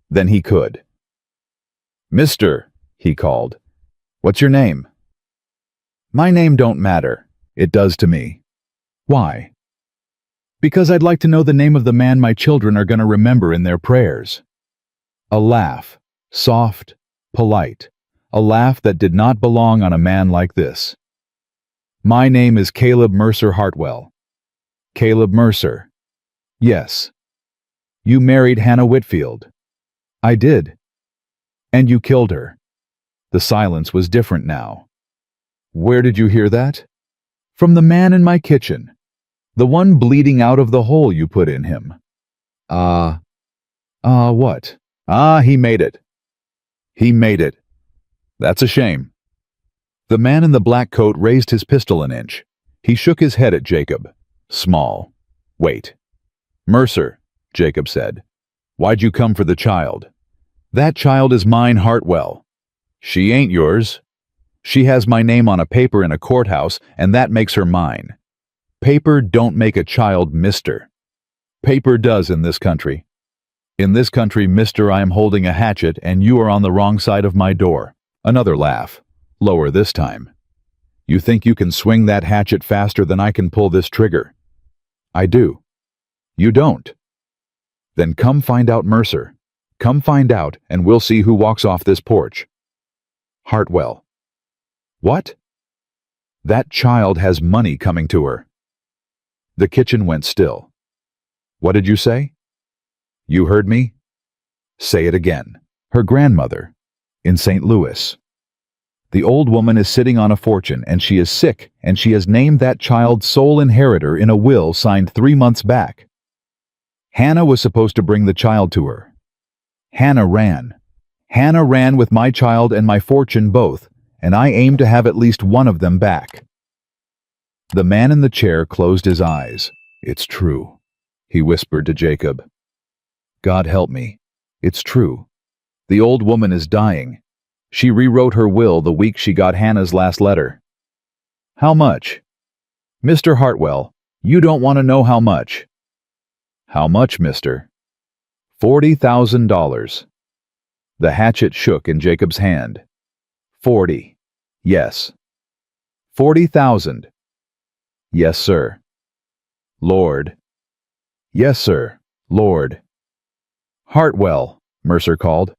Then he could. Mister, he called. What's your name? My name don't matter. It does to me. Why? Because I'd like to know the name of the man my children are going to remember in their prayers. A laugh, soft, polite, a laugh that did not belong on a man like this. My name is Caleb Mercer Hartwell. Caleb Mercer. Yes. You married Hannah Whitfield. I did. And you killed her. The silence was different now. Where did you hear that? From the man in my kitchen. The one bleeding out of the hole you put in him. What? He made it. He made it. That's a shame. The man in the black coat raised his pistol an inch. He shook his head at Jacob. Small. Wait. Mercer, Jacob said. Why'd you come for the child? That child is mine, Hartwell. She ain't yours. She has my name on a paper in a courthouse, and that makes her mine. Paper don't make a child mister. Paper does in this country. In this country, mister, I am holding a hatchet, and you are on the wrong side of my door. Another laugh. Lower this time. You think you can swing that hatchet faster than I can pull this trigger? I do. You don't. Then come find out, Mercer. Come find out, and we'll see who walks off this porch. Hartwell. What? That child has money coming to her. The kitchen went still. What did you say? You heard me? Say it again. Her grandmother. In St. Louis. The old woman is sitting on a fortune, and she is sick, and she has named that child sole inheritor in a will signed 3 months back. Hannah was supposed to bring the child to her. Hannah ran. Hannah ran with my child and my fortune both, and I aim to have at least one of them back." The man in the chair closed his eyes. "It's true," he whispered to Jacob. "God help me. It's true. The old woman is dying. She rewrote her will the week she got Hannah's last letter." "How much?" "Mr. Hartwell, you don't want to know how much." "How much, mister?" $40,000. The hatchet shook in Jacob's hand. 40. Yes. 40,000. Yes, sir. Lord. Yes, sir. Lord. "Hartwell," Mercer called.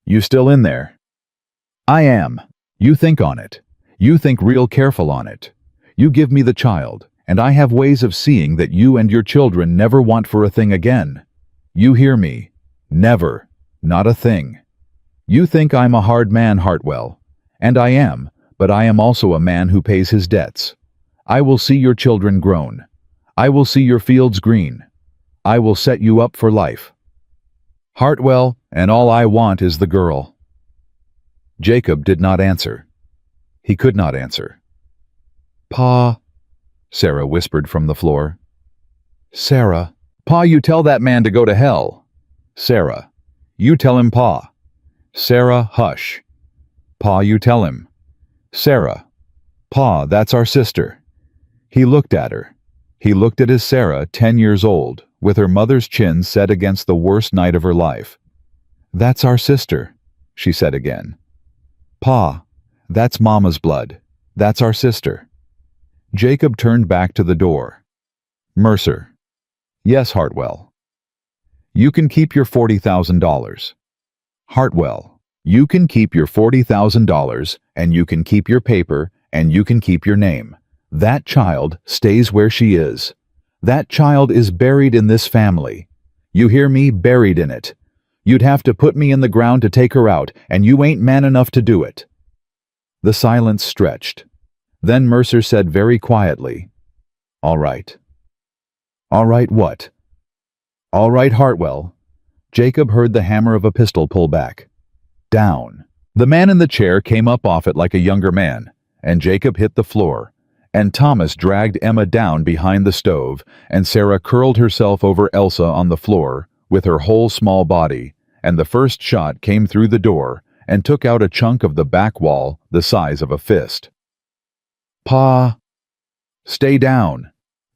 "You still in there?" "I am. You think on it. You think real careful on it. You give me the child, and I have ways of seeing that you and your children never want for a thing again. You hear me? Never. Not a thing. You think I'm a hard man, Hartwell, and I am, but I am also a man who pays his debts. I will see your children grown. I will see your fields green. I will set you up for life. Hartwell, and all I want is the girl." Jacob did not answer. He could not answer. "Pa," Sarah whispered from the floor. "Sarah." "Pa, you tell that man to go to hell." "Sarah, you tell him, Pa." "Sarah, hush." "Pa, you tell him." "Sarah." "Pa, that's our sister." He looked at her. He looked at his Sarah, 10 years old, with her mother's chin set against the worst night of her life. "That's our sister," she said again. "Pa, that's Mama's blood. That's our sister." Jacob turned back to the door. "Mercer." "Yes, Hartwell." "You can keep your $40,000. Hartwell, you can keep your $40,000, and you can keep your paper, and you can keep your name. That child stays where she is. That child is buried in this family. You hear me? Buried in it. You'd have to put me in the ground to take her out, and you ain't man enough to do it." The silence stretched. Then Mercer said very quietly, "All right." "All right what?" "All right, Hartwell." Jacob heard the hammer of a pistol pull back. Down. The man in the chair came up off it like a younger man, and Jacob hit the floor, and Thomas dragged Emma down behind the stove, and Sarah curled herself over Elsa on the floor with her whole small body, and the first shot came through the door and took out a chunk of the back wall the size of a fist. "Pa." "Stay down."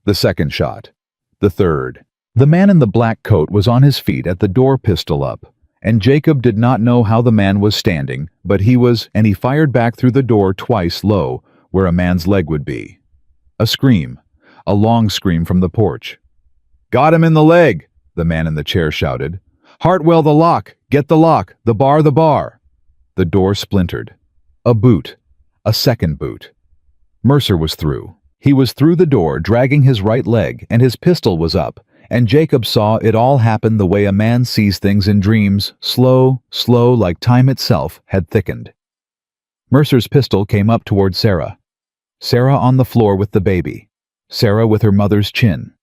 The second shot. The third. The man in the black coat was on his feet at the door, pistol up, and Jacob did not know how the man was standing, but he was, and he fired back through the door twice low, where a man's leg would be. A scream, a long scream from the porch. "Got him in the leg," the man in the chair shouted. "Hartwell, the lock! Get the lock! The bar, the bar!" The door splintered. A boot. A second boot. Mercer was through. He was through the door, dragging his right leg, and his pistol was up, and Jacob saw it all happen the way a man sees things in dreams, slow, like time itself had thickened. Mercer's pistol came up toward Sarah. Sarah on the floor with the baby. Sarah with her mother's chin.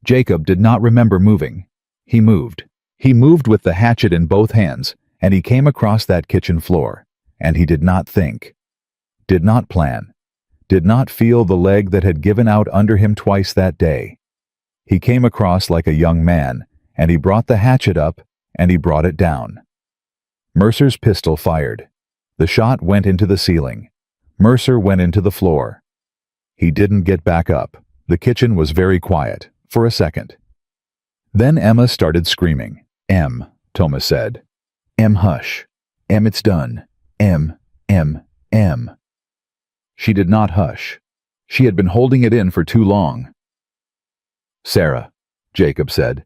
Jacob did not remember moving. He moved. He moved with the hatchet in both hands, and he came across that kitchen floor, and he did not think, did not plan, did not feel the leg that had given out under him twice that day. He came across like a young man, and he brought the hatchet up, and he brought it down. Mercer's pistol fired. The shot went into the ceiling. Mercer went into the floor. He didn't get back up. The kitchen was very quiet, for a second. Then Emma started screaming. "Em," Thomas said. "Em, hush. Em, it's done. Em. She did not hush. She had been holding it in for too long. "Sarah," Jacob said.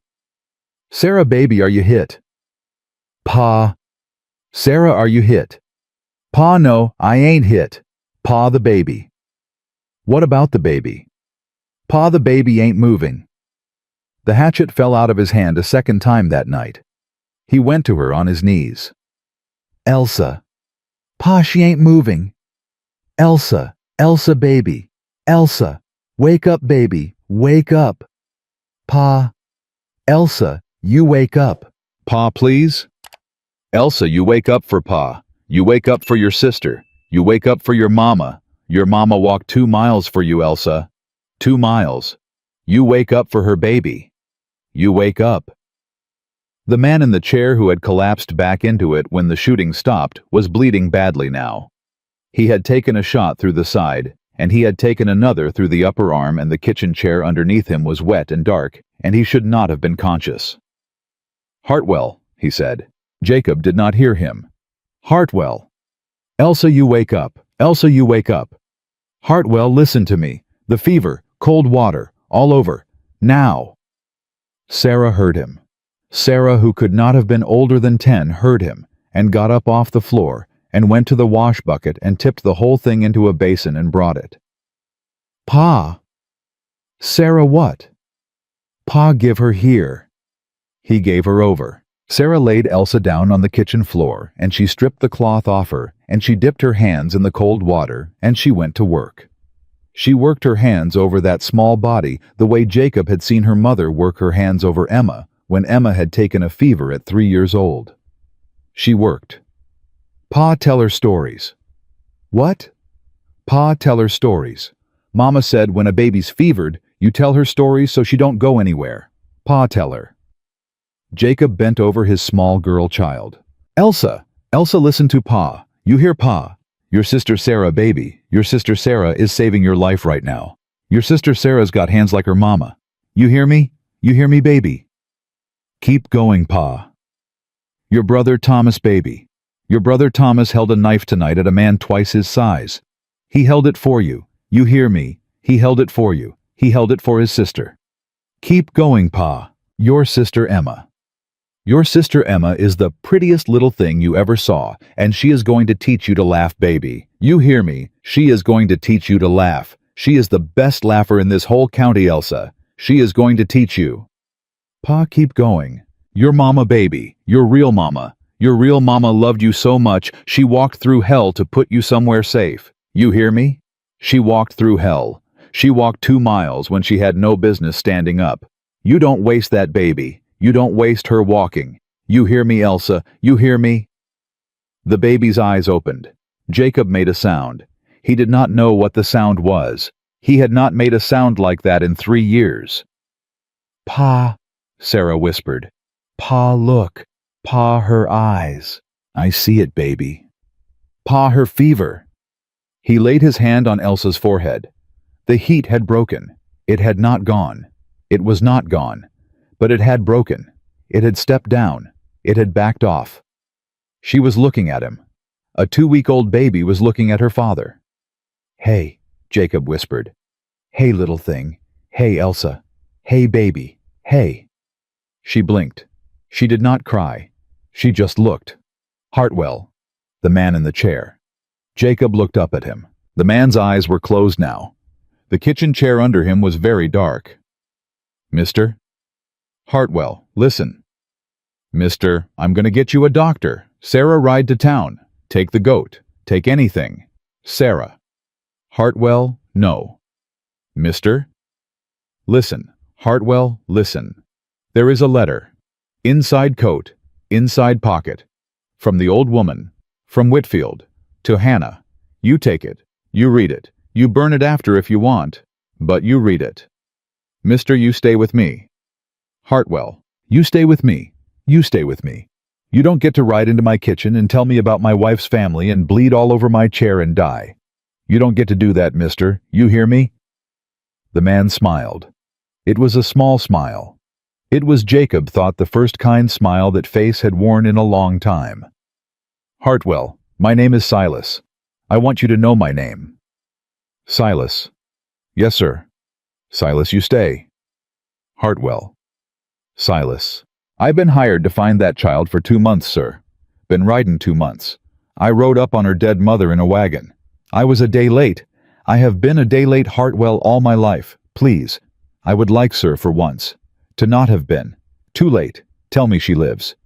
"Sarah, baby, are you hit?" "Pa." "Sarah, are you hit?" "Pa, no, I ain't hit. Pa, the baby." "What about the baby?" "Pa, the baby ain't moving." The hatchet fell out of his hand a second time that night. He went to her on his knees. "Elsa." Pa, she ain't moving. Elsa, Elsa baby, Elsa, wake up baby, wake up. Pa, Elsa, you wake up. Pa, please? Elsa, you wake up for Pa. You wake up for your sister. You wake up for your mama. Your mama walked 2 miles for you, Elsa. 2 miles. You wake up for her baby. You wake up. The man in the chair who had collapsed back into it when the shooting stopped was bleeding badly now. He had taken a shot through the side, and he had taken another through the upper arm, and the kitchen chair underneath him was wet and dark, and he should not have been conscious. Hartwell, he said. Jacob did not hear him. Hartwell. Elsa, you wake up. Elsa, you wake up. Hartwell, listen to me. The fever, cold water, all over. Now. Sarah heard him. Sarah, who could not have been older than 10, heard him, and got up off the floor, and went to the wash bucket and tipped the whole thing into a basin and brought it. Pa. Sarah what? Pa, give her here. He gave her over. Sarah laid Elsa down on the kitchen floor, and she stripped the cloth off her, and she dipped her hands in the cold water, and she went to work. She worked her hands over that small body the way Jacob had seen her mother work her hands over Emma when Emma had taken a fever at 3 years old. She worked. Pa, tell her stories. What? Pa, tell her stories. Mama said when a baby's fevered, you tell her stories so she don't go anywhere. Pa, tell her. Jacob bent over his small girl child. Elsa, Elsa, listen to Pa. You hear Pa? Your sister Sarah, baby. Your sister Sarah is saving your life right now. Your sister Sarah's got hands like her mama. You hear me? You hear me, baby? Keep going, Pa. Your brother Thomas, baby. Your brother Thomas held a knife tonight at a man twice his size. He held it for you. You hear me? He held it for you. He held it for his sister. Keep going, Pa. Your sister Emma. Your sister Emma is the prettiest little thing you ever saw, and she is going to teach you to laugh, baby. You hear me? She is going to teach you to laugh. She is the best laugher in this whole county, Elsa. She is going to teach you. Pa, keep going. Your mama, baby. Your real mama. Your real mama loved you so much, she walked through hell to put you somewhere safe. You hear me? She walked through hell. She walked 2 miles when she had no business standing up. You don't waste that baby. You don't waste her walking. You hear me, Elsa? You hear me? The baby's eyes opened. Jacob made a sound. He did not know what the sound was. He had not made a sound like that in 3 years. Pa, Sarah whispered. Pa, look. Pa, her eyes. I see it, baby. Pa, her fever. He laid his hand on Elsa's forehead. The heat had broken. It had not gone. It was not gone. But it had broken. It had stepped down. It had backed off. She was looking at him. A 2-week-old baby was looking at her father. Hey, Jacob whispered. Hey, little thing. Hey, Elsa. Hey, baby. Hey. She blinked. She did not cry. She just looked. Hartwell, the man in the chair. Jacob looked up at him. The man's eyes were closed now. The kitchen chair under him was very dark. Mister? Hartwell, listen. Mister, I'm going to get you a doctor. Sarah, ride to town. Take the goat. Take anything. Sarah. Hartwell, no. Mister? Listen. Hartwell, listen. There is a letter. Inside coat. Inside pocket. From the old woman. From Whitfield. To Hannah. You take it. You read it. You burn it after if you want. But you read it. Mister, you stay with me. Hartwell, you stay with me. You stay with me. You don't get to ride into my kitchen and tell me about my wife's family and bleed all over my chair and die. You don't get to do that, mister. You hear me? The man smiled. It was a small smile. It was, Jacob thought, the first kind smile that face had worn in a long time. Hartwell, my name is Silas. I want you to know my name. Silas. Yes, sir. Silas, you stay. Hartwell. Silas. I've been hired to find that child for 2 months, sir. Been riding 2 months. I rode up on her dead mother in a wagon. I was a day late. I have been a day late, Hartwell, all my life. Please. I would like, sir, for once, to not have been. Too late. Tell me she lives.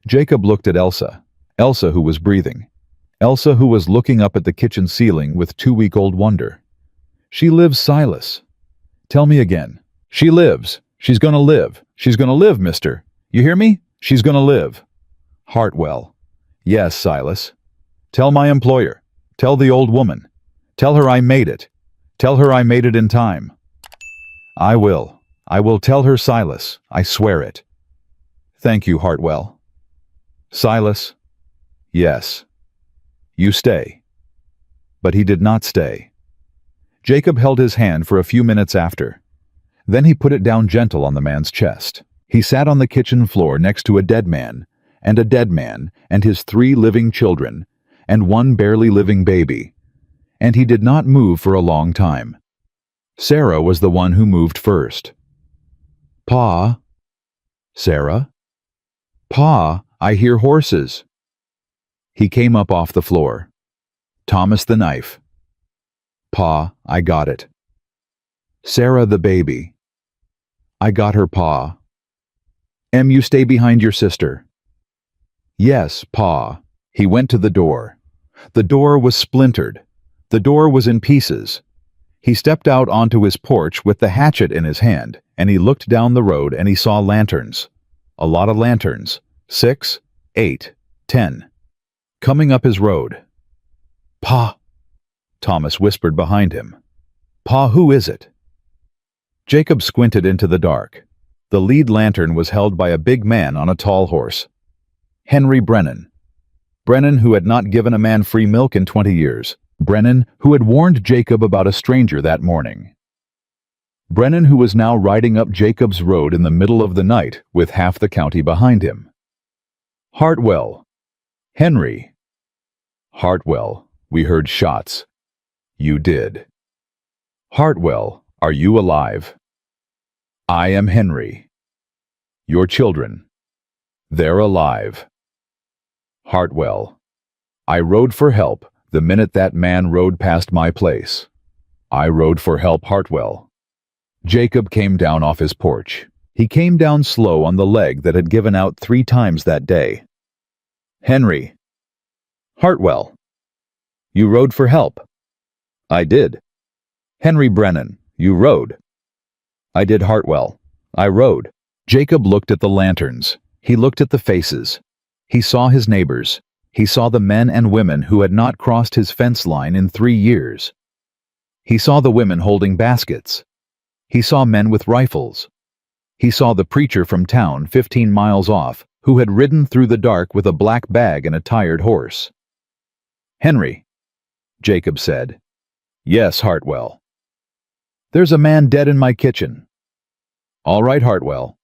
Jacob looked at Elsa. Elsa, who was breathing. Elsa, who was looking up at the kitchen ceiling with 2-week-old wonder. She lives, Silas. Tell me again. She lives. She's gonna live. She's gonna live, mister. You hear me? She's gonna live. Hartwell. Yes, Silas. Tell my employer. Tell the old woman. Tell her I made it. Tell her I made it in time. I will. I will tell her, Silas. I swear it. Thank you, Hartwell. Silas. Yes. You stay. But he did not stay. Jacob held his hand for a few minutes after. Then he put it down gentle on the man's chest. He sat on the kitchen floor next to a dead man and his 3 living children, and 1 barely living baby. And he did not move for a long time. Sarah was the one who moved first. Pa. Sarah? Pa, I hear horses. He came up off the floor. Thomas the knife. Pa, I got it. Sarah the baby. I got her, Pa. You stay behind your sister. Yes, Pa. He went to the door. The door was splintered. The door was in pieces. He stepped out onto his porch with the hatchet in his hand, and he looked down the road and he saw lanterns. A lot of lanterns. 6, 8, 10. Coming up his road. Pa. Thomas whispered behind him. Pa, who is it? Jacob squinted into the dark. The lead lantern was held by a big man on a tall horse. Henry Brennan. Brennan, who had not given a man free milk in 20 years. Brennan, who had warned Jacob about a stranger that morning. Brennan, who was now riding up Jacob's road in the middle of the night with half the county behind him. Hartwell. Henry. Hartwell, we heard shots. You did. Hartwell, are you alive? I am Henry. Your children. They're alive. Hartwell. I rode for help the minute that man rode past my place. I rode for help, Hartwell. Jacob came down off his porch. He came down slow on the leg that had given out 3 times that day. Henry. Hartwell. You rode for help. I did. Henry Brennan, you rode. I did, Hartwell. I rode. Jacob looked at the lanterns. He looked at the faces. He saw his neighbors. He saw the men and women who had not crossed his fence line in 3 years. He saw the women holding baskets. He saw men with rifles. He saw the preacher from town 15 miles off who had ridden through the dark with a black bag and a tired horse. Henry, Jacob said. Yes, Hartwell. There's a man dead in my kitchen. All right, Hartwell.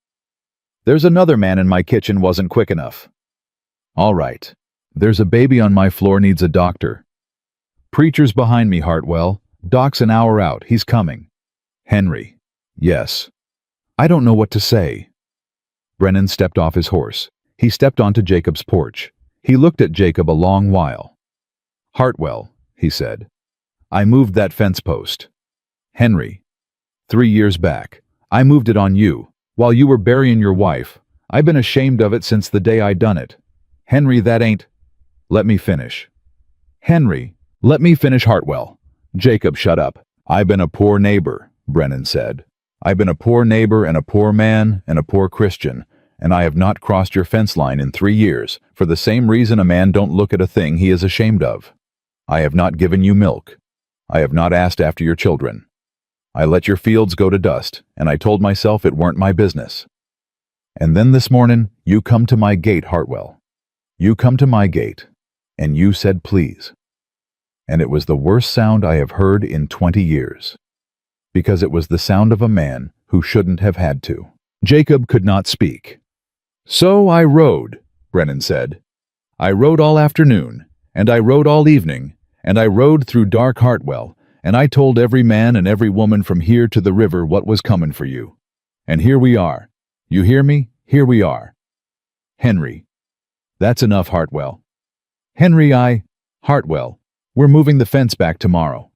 There's another man in my kitchen wasn't quick enough. All right. There's a baby on my floor needs a doctor. Preacher's behind me, Hartwell. Doc's an hour out. He's coming. Henry. Yes. I don't know what to say. Brennan stepped off his horse. He stepped onto Jacob's porch. He looked at Jacob a long while. Hartwell, he said. I moved that fence post. Henry. 3 years back. I moved it on you, while you were burying your wife. I've been ashamed of it since the day I done it. Henry, that ain't... Let me finish. Henry, let me finish, Hartwell. Jacob, shut up. I've been a poor neighbor, Brennan said. I've been a poor neighbor and a poor man and a poor Christian, and I have not crossed your fence line in 3 years, for the same reason a man don't look at a thing he is ashamed of. I have not given you milk. I have not asked after your children. I let your fields go to dust, and I told myself it weren't my business. And then this morning, you come to my gate, Hartwell. You come to my gate, and you said please. And it was the worst sound I have heard in 20 years. Because it was the sound of a man who shouldn't have had to. Jacob could not speak. So I rode, Brennan said. I rode all afternoon, and I rode all evening, and I rode through dark, Hartwell, and I told every man and every woman from here to the river what was coming for you. And here we are. You hear me? Here we are. Henry. That's enough, Hartwell. Henry, Hartwell, we're moving the fence back tomorrow.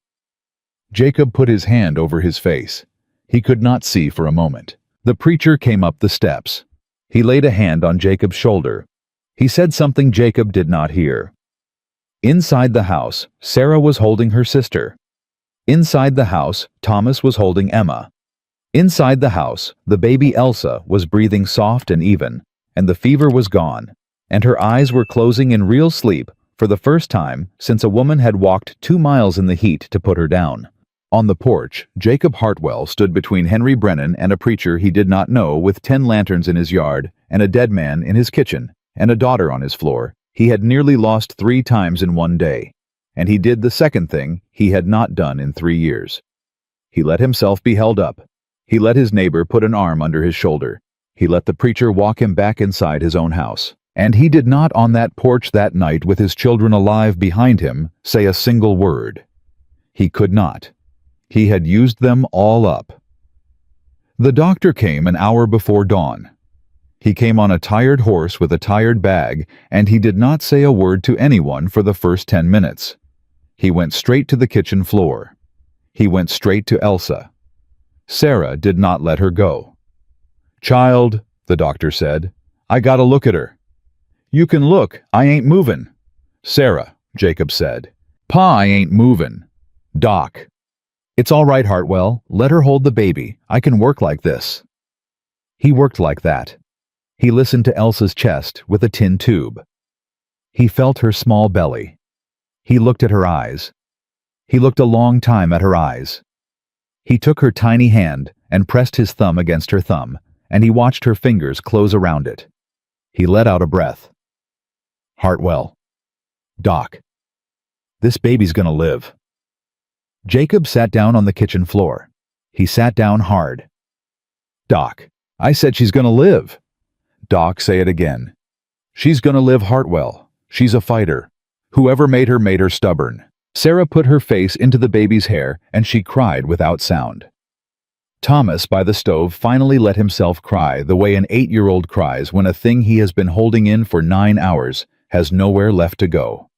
Jacob put his hand over his face. He could not see for a moment. The preacher came up the steps. He laid a hand on Jacob's shoulder. He said something Jacob did not hear. Inside the house, Sarah was holding her sister. Inside the house, Thomas was holding Emma. Inside the house, the baby Elsa was breathing soft and even, and the fever was gone, and her eyes were closing in real sleep for the first time since a woman had walked 2 miles in the heat to put her down. On the porch, Jacob Hartwell stood between Henry Brennan and a preacher he did not know with 10 lanterns in his yard and a dead man in his kitchen and a daughter on his floor. He had nearly lost 3 times in one day, and he did the second thing he had not done in 3 years. He let himself be held up. He let his neighbor put an arm under his shoulder. He let the preacher walk him back inside his own house. And he did not on that porch that night with his children alive behind him say a single word. He could not. He had used them all up. The doctor came an hour before dawn. He came on a tired horse with a tired bag, and he did not say a word to anyone for the first 10 minutes. He went straight to the kitchen floor. He went straight to Elsa. Sarah did not let her go. "Child," the doctor said, "I gotta look at her." "You can look, I ain't movin'." "Sarah," Jacob said. "Pa, I ain't movin'." "Doc." "It's all right, Hartwell. Let her hold the baby. I can work like this." He worked like that. He listened to Elsa's chest with a tin tube. He felt her small belly. He looked at her eyes. He looked a long time at her eyes. He took her tiny hand and pressed his thumb against her thumb, and he watched her fingers close around it. He let out a breath. "Hartwell. Doc. This baby's gonna live." Jacob sat down on the kitchen floor. He sat down hard. "Doc, I said she's gonna live." "Doc, say it again." "She's gonna live, Hartwell. She's a fighter. Whoever made her stubborn." Sarah put her face into the baby's hair, and she cried without sound. Thomas by the stove finally let himself cry the way an 8-year-old cries when a thing he has been holding in for 9 hours has nowhere left to go.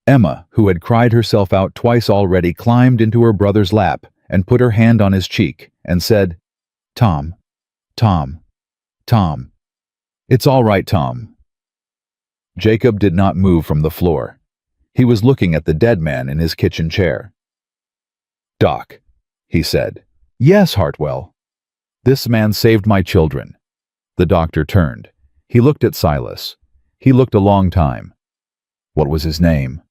Emma, who had cried herself out twice already, climbed into her brother's lap and put her hand on his cheek and said, "Tom, Tom, Tom. It's all right, Tom." Jacob did not move from the floor. He was looking at the dead man in his kitchen chair. "Doc," he said. "Yes, Hartwell. This man saved my children." The doctor turned. He looked at Silas. He looked a long time. What was his name?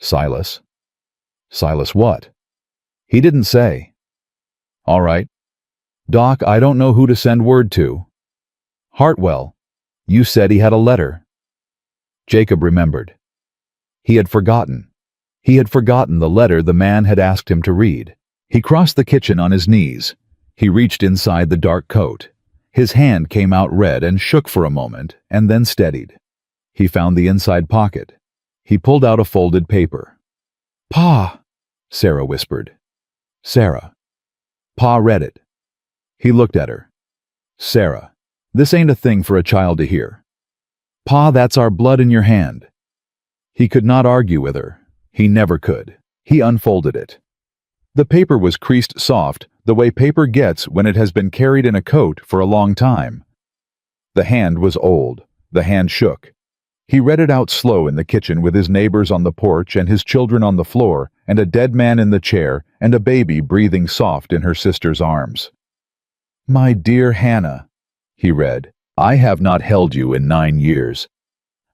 Silas. Silas what? He didn't say. "All right. Doc, I don't know who to send word to." "Hartwell, you said he had a letter." Jacob remembered. He had forgotten. He had forgotten the letter the man had asked him to read. He crossed the kitchen on his knees. He reached inside the dark coat. His hand came out red and shook for a moment, and then steadied. He found the inside pocket. He pulled out a folded paper. "Pa," Sarah whispered. "Sarah." Pa read it. He looked at her. "Sarah, this ain't a thing for a child to hear." "Pa, that's our blood in your hand." He could not argue with her. He never could. He unfolded it. The paper was creased soft, the way paper gets when it has been carried in a coat for a long time. The hand was old. The hand shook. He read it out slow in the kitchen with his neighbors on the porch and his children on the floor and a dead man in the chair and a baby breathing soft in her sister's arms. "My dear Hannah," he read, "I have not held you in 9 years.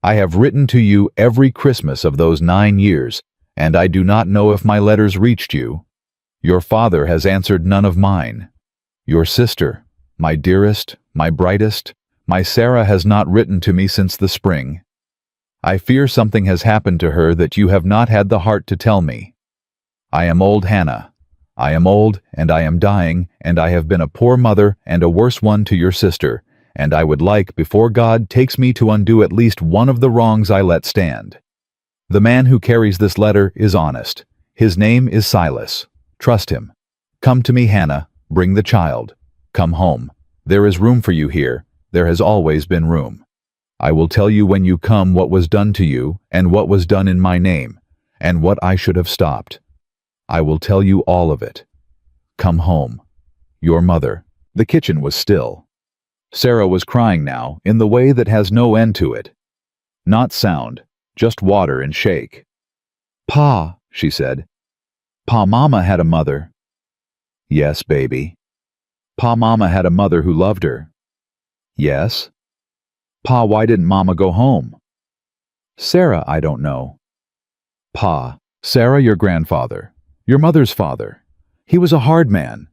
I have written to you every Christmas of those 9 years, and I do not know if my letters reached you. Your father has answered none of mine. Your sister, my dearest, my brightest, my Sarah has not written to me since the spring. I fear something has happened to her that you have not had the heart to tell me. I am old, Hannah. I am old, and I am dying, and I have been a poor mother and a worse one to your sister, and I would like, before God takes me, to undo at least one of the wrongs I let stand. The man who carries this letter is honest. His name is Silas. Trust him. Come to me, Hannah. Bring the child. Come home. There is room for you here. There has always been room. I will tell you when you come what was done to you, and what was done in my name, and what I should have stopped. I will tell you all of it. Come home. Your mother." The kitchen was still. Sarah was crying now, in the way that has no end to it. Not sound, Just water and shake. Pa, she said. Pa, Mama had a mother. Yes, baby. Pa, Mama had a mother who loved her. Yes. Pa, why didn't Mama go home? Sarah, I don't know. Pa, Sarah, your grandfather. Your mother's father. He was a hard man.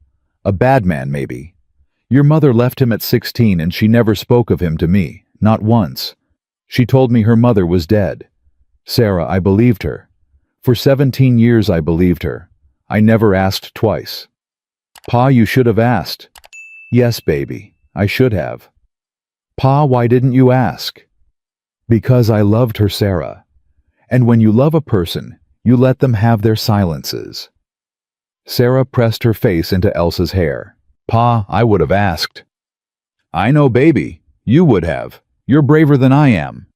A bad man, maybe. Your mother left him at 16 and she never spoke of him to me, not once. She told me her mother was dead. Sarah, I believed her. For 17 years I believed her. I never asked twice. Pa, you should have asked. Yes, baby, I should have. Pa, why didn't you ask? Because I loved her, Sarah. And when you love a person, you let them have their silences. Sarah pressed her face into Elsa's hair. Pa, I would have asked. I know, baby. You would have. You're braver than I am.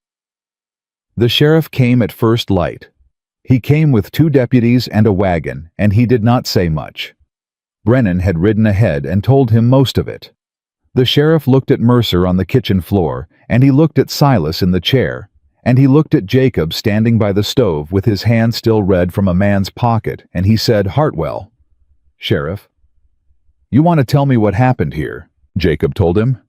The sheriff came at first light. He came with 2 deputies and a wagon, and he did not say much. Brennan had ridden ahead and told him most of it. The sheriff looked at Mercer on the kitchen floor, and he looked at Silas in the chair, and he looked at Jacob standing by the stove with his hand still red from a man's pocket, and he said, Hartwell. Sheriff. You want to tell me what happened here? Jacob told him.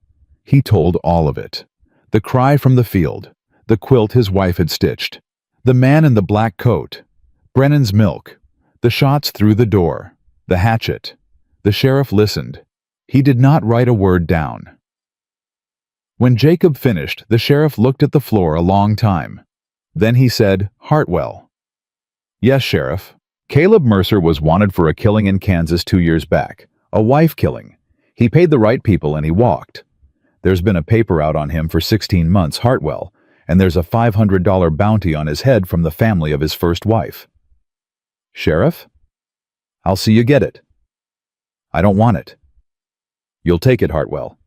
He told all of it. The cry from the field, the quilt his wife had stitched, the man in the black coat, Brennan's milk, the shots through the door, the hatchet. The sheriff listened. He did not write a word down. When Jacob finished, the sheriff looked at the floor a long time. Then he said, Hartwell. Yes, Sheriff. Caleb Mercer was wanted for a killing in Kansas 2 years back, a wife killing. He paid the right people and he walked. There's been a paper out on him for 16 months, Hartwell, and there's a $500 bounty on his head from the family of his first wife. Sheriff? I'll see you get it. I don't want it. You'll take it, Hartwell.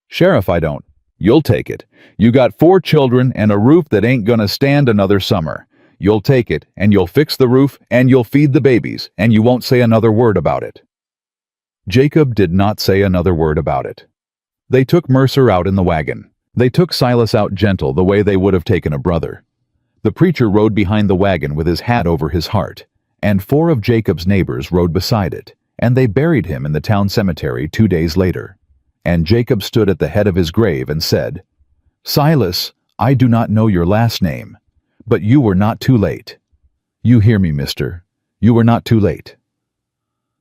Sheriff, I don't. You'll take it. You got 4 children and a roof that ain't gonna stand another summer. You'll take it, and you'll fix the roof, and you'll feed the babies, and you won't say another word about it. Jacob did not say another word about it. They took Mercer out in the wagon. They took Silas out gentle the way they would have taken a brother. The preacher rode behind the wagon with his hat over his heart, and 4 of Jacob's neighbors rode beside it, and they buried him in the town cemetery 2 days later. And Jacob stood at the head of his grave and said, Silas, I do not know your last name, but you were not too late. You hear me, mister. You were not too late.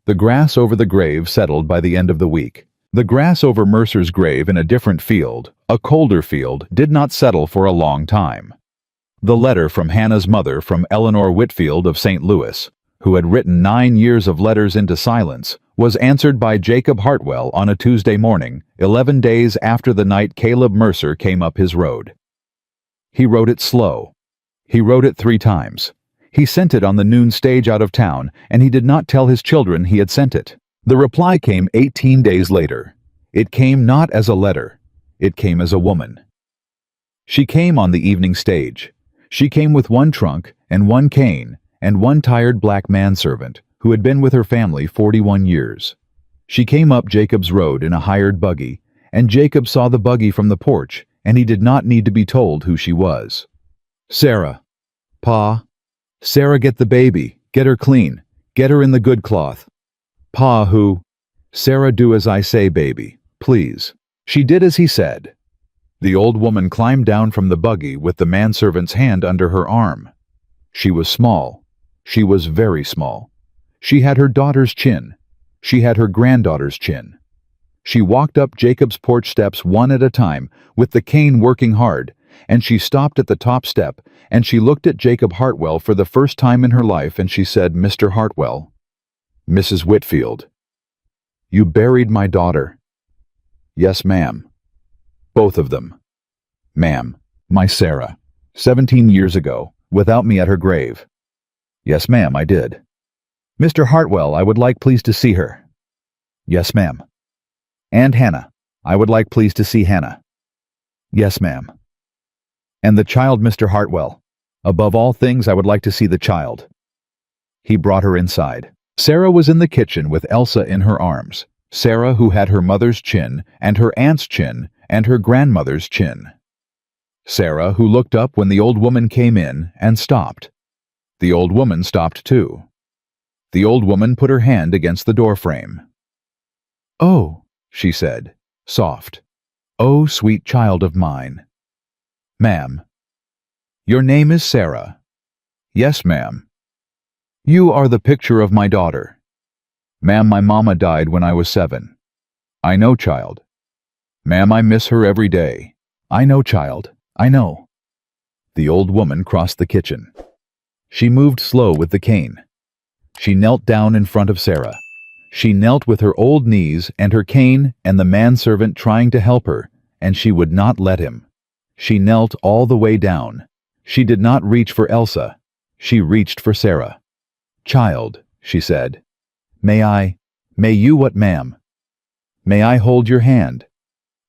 The grass over the grave settled by the end of the week. The grass over Mercer's grave in a different field, a colder field, did not settle for a long time. The letter from Hannah's mother from Eleanor Whitfield of St. Louis, who had written 9 years of letters into silence, was answered by Jacob Hartwell on a Tuesday morning, 11 days after the night Caleb Mercer came up his road. He wrote it slow. He wrote it 3 times. He sent it on the noon stage out of town, and he did not tell his children he had sent it. The reply came 18 days later. It came not as a letter. It came as a woman. She came on the evening stage. She came with 1 trunk and 1 cane and 1 tired black manservant who had been with her family 41 years. She came up Jacob's road in a hired buggy, and Jacob saw the buggy from the porch, and he did not need to be told who she was. Sarah. Pa. Sarah, get the baby. Get her clean. Get her in the good cloth. Pa, who? Sarah, do as I say, baby. Please. She did as he said. The old woman climbed down from the buggy with the manservant's hand under her arm. She was small. She was very small. She had her daughter's chin. She had her granddaughter's chin. She walked up Jacob's porch steps one at a time, with the cane working hard, and she stopped at the top step, and she looked at Jacob Hartwell for the first time in her life, and she said, Mr. Hartwell. Mrs. Whitfield. You buried my daughter. Yes, ma'am. Both of them. Ma'am, my Sarah, 17 years ago, without me at her grave. Yes, ma'am, I did. Mr. Hartwell, I would like please to see her. Yes, ma'am. And Hannah, I would like please to see Hannah. Yes, ma'am. And the child, Mr. Hartwell. Above all things, I would like to see the child. He brought her inside. Sarah was in the kitchen with Elsa in her arms. Sarah, who had her mother's chin, and her aunt's chin, and her grandmother's chin. Sarah, who looked up when the old woman came in, and stopped. The old woman stopped too. The old woman put her hand against the doorframe. "Oh," she said, soft. "Oh, sweet child of mine." "Ma'am." "Your name is Sarah." "Yes, ma'am." "You are the picture of my daughter." "Ma'am, my mama died when I was 7. "I know, child." "Ma'am, I miss her every day." "I know, child, I know." The old woman crossed the kitchen. She moved slow with the cane. She knelt down in front of Sarah. She knelt with her old knees and her cane and the manservant trying to help her, and she would not let him. She knelt all the way down. She did not reach for Elsa. She reached for Sarah. "Child," she said, may you what, ma'am? May I hold your hand?"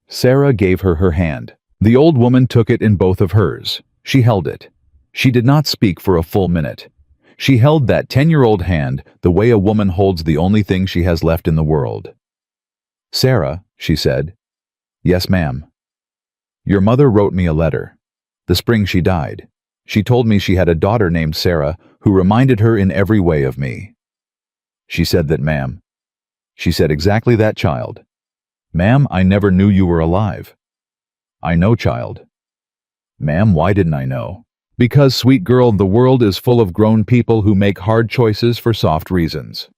Sarah gave her her hand. The old woman took it in both of hers. She held it. She did not speak for a full minute. She held that 10-year-old hand the way a woman holds the only thing she has left in the world. "Sarah," she said. "Yes, ma'am." "Your mother wrote me a letter. The spring she died. She told me she had a daughter named Sarah who reminded her in every way of me." "She said that, ma'am." "She said exactly that, child." "Ma'am, I never knew you were alive." "I know, child." "Ma'am, why didn't I know?" "Because, sweet girl, the world is full of grown people who make hard choices for soft reasons.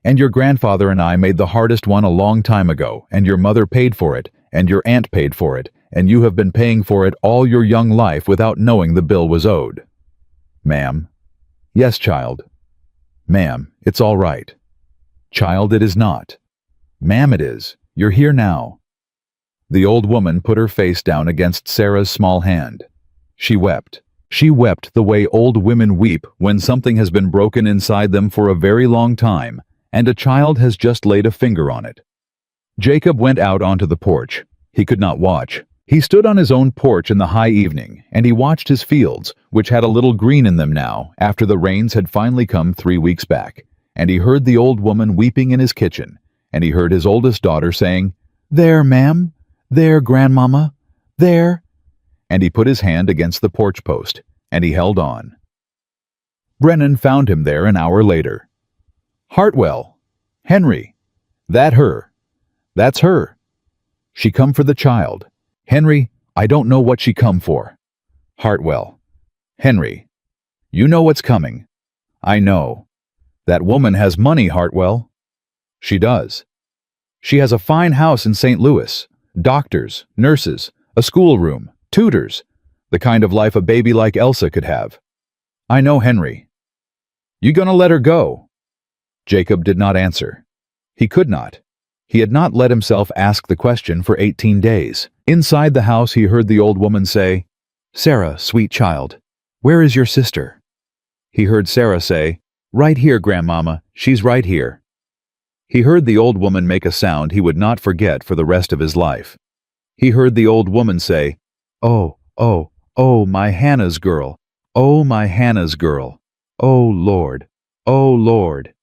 And your grandfather and I made the hardest one a long time ago, and your mother paid for it, and your aunt paid for it, and you have been paying for it all your young life without knowing the bill was owed." "Ma'am." "Yes, child." "Ma'am, it's all right." "Child, it is not." "Ma'am, it is. You're here now." The old woman put her face down against Sarah's small hand. She wept. She wept the way old women weep when something has been broken inside them for a very long time, and a child has just laid a finger on it. Jacob went out onto the porch. He could not watch. He stood on his own porch in the high evening, and he watched his fields, which had a little green in them now, after the rains had finally come 3 weeks back, and he heard the old woman weeping in his kitchen, and he heard his oldest daughter saying, "There, ma'am. There, grandmama. There." And he put his hand against the porch post, and he held on. Brennan found him there an hour later. "Hartwell. Henry. That her. That's her. She come for the child. Henry, I don't know what she come for." Hartwell. "Henry, you know what's coming." "I know. That woman has money, Hartwell." "She does. She has a fine house in St. Louis, doctors, nurses, a schoolroom, tutors, the kind of life a baby like Elsa could have." "I know, Henry." "You gonna let her go?" Jacob did not answer. He could not. He had not let himself ask the question for 18 days. Inside the house he heard the old woman say, "Sarah, sweet child, where is your sister?" He heard Sarah say, "Right here, grandmama, she's right here." He heard the old woman make a sound he would not forget for the rest of his life. He heard the old woman say, "Oh, oh, oh, my Hannah's girl. Oh, my Hannah's girl. Oh, Lord. Oh, Lord."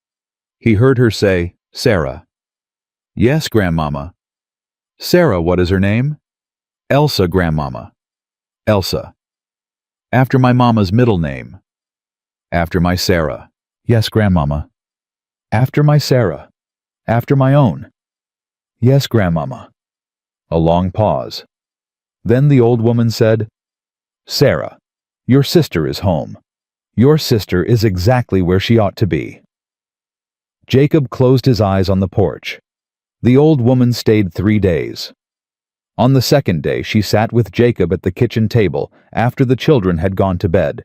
He heard her say, "Sarah." "Yes, grandmama." "Sarah, what is her name?" "Elsa, grandmama." "Elsa." "After my mama's middle name?" "After my Sarah." "Yes, grandmama." "After my Sarah." "After my own." "Yes, grandmama." A long pause. Then the old woman said, "Sarah, your sister is home. Your sister is exactly where she ought to be." Jacob closed his eyes on the porch. The old woman stayed 3 days. On the 2nd day she sat with Jacob at the kitchen table after the children had gone to bed,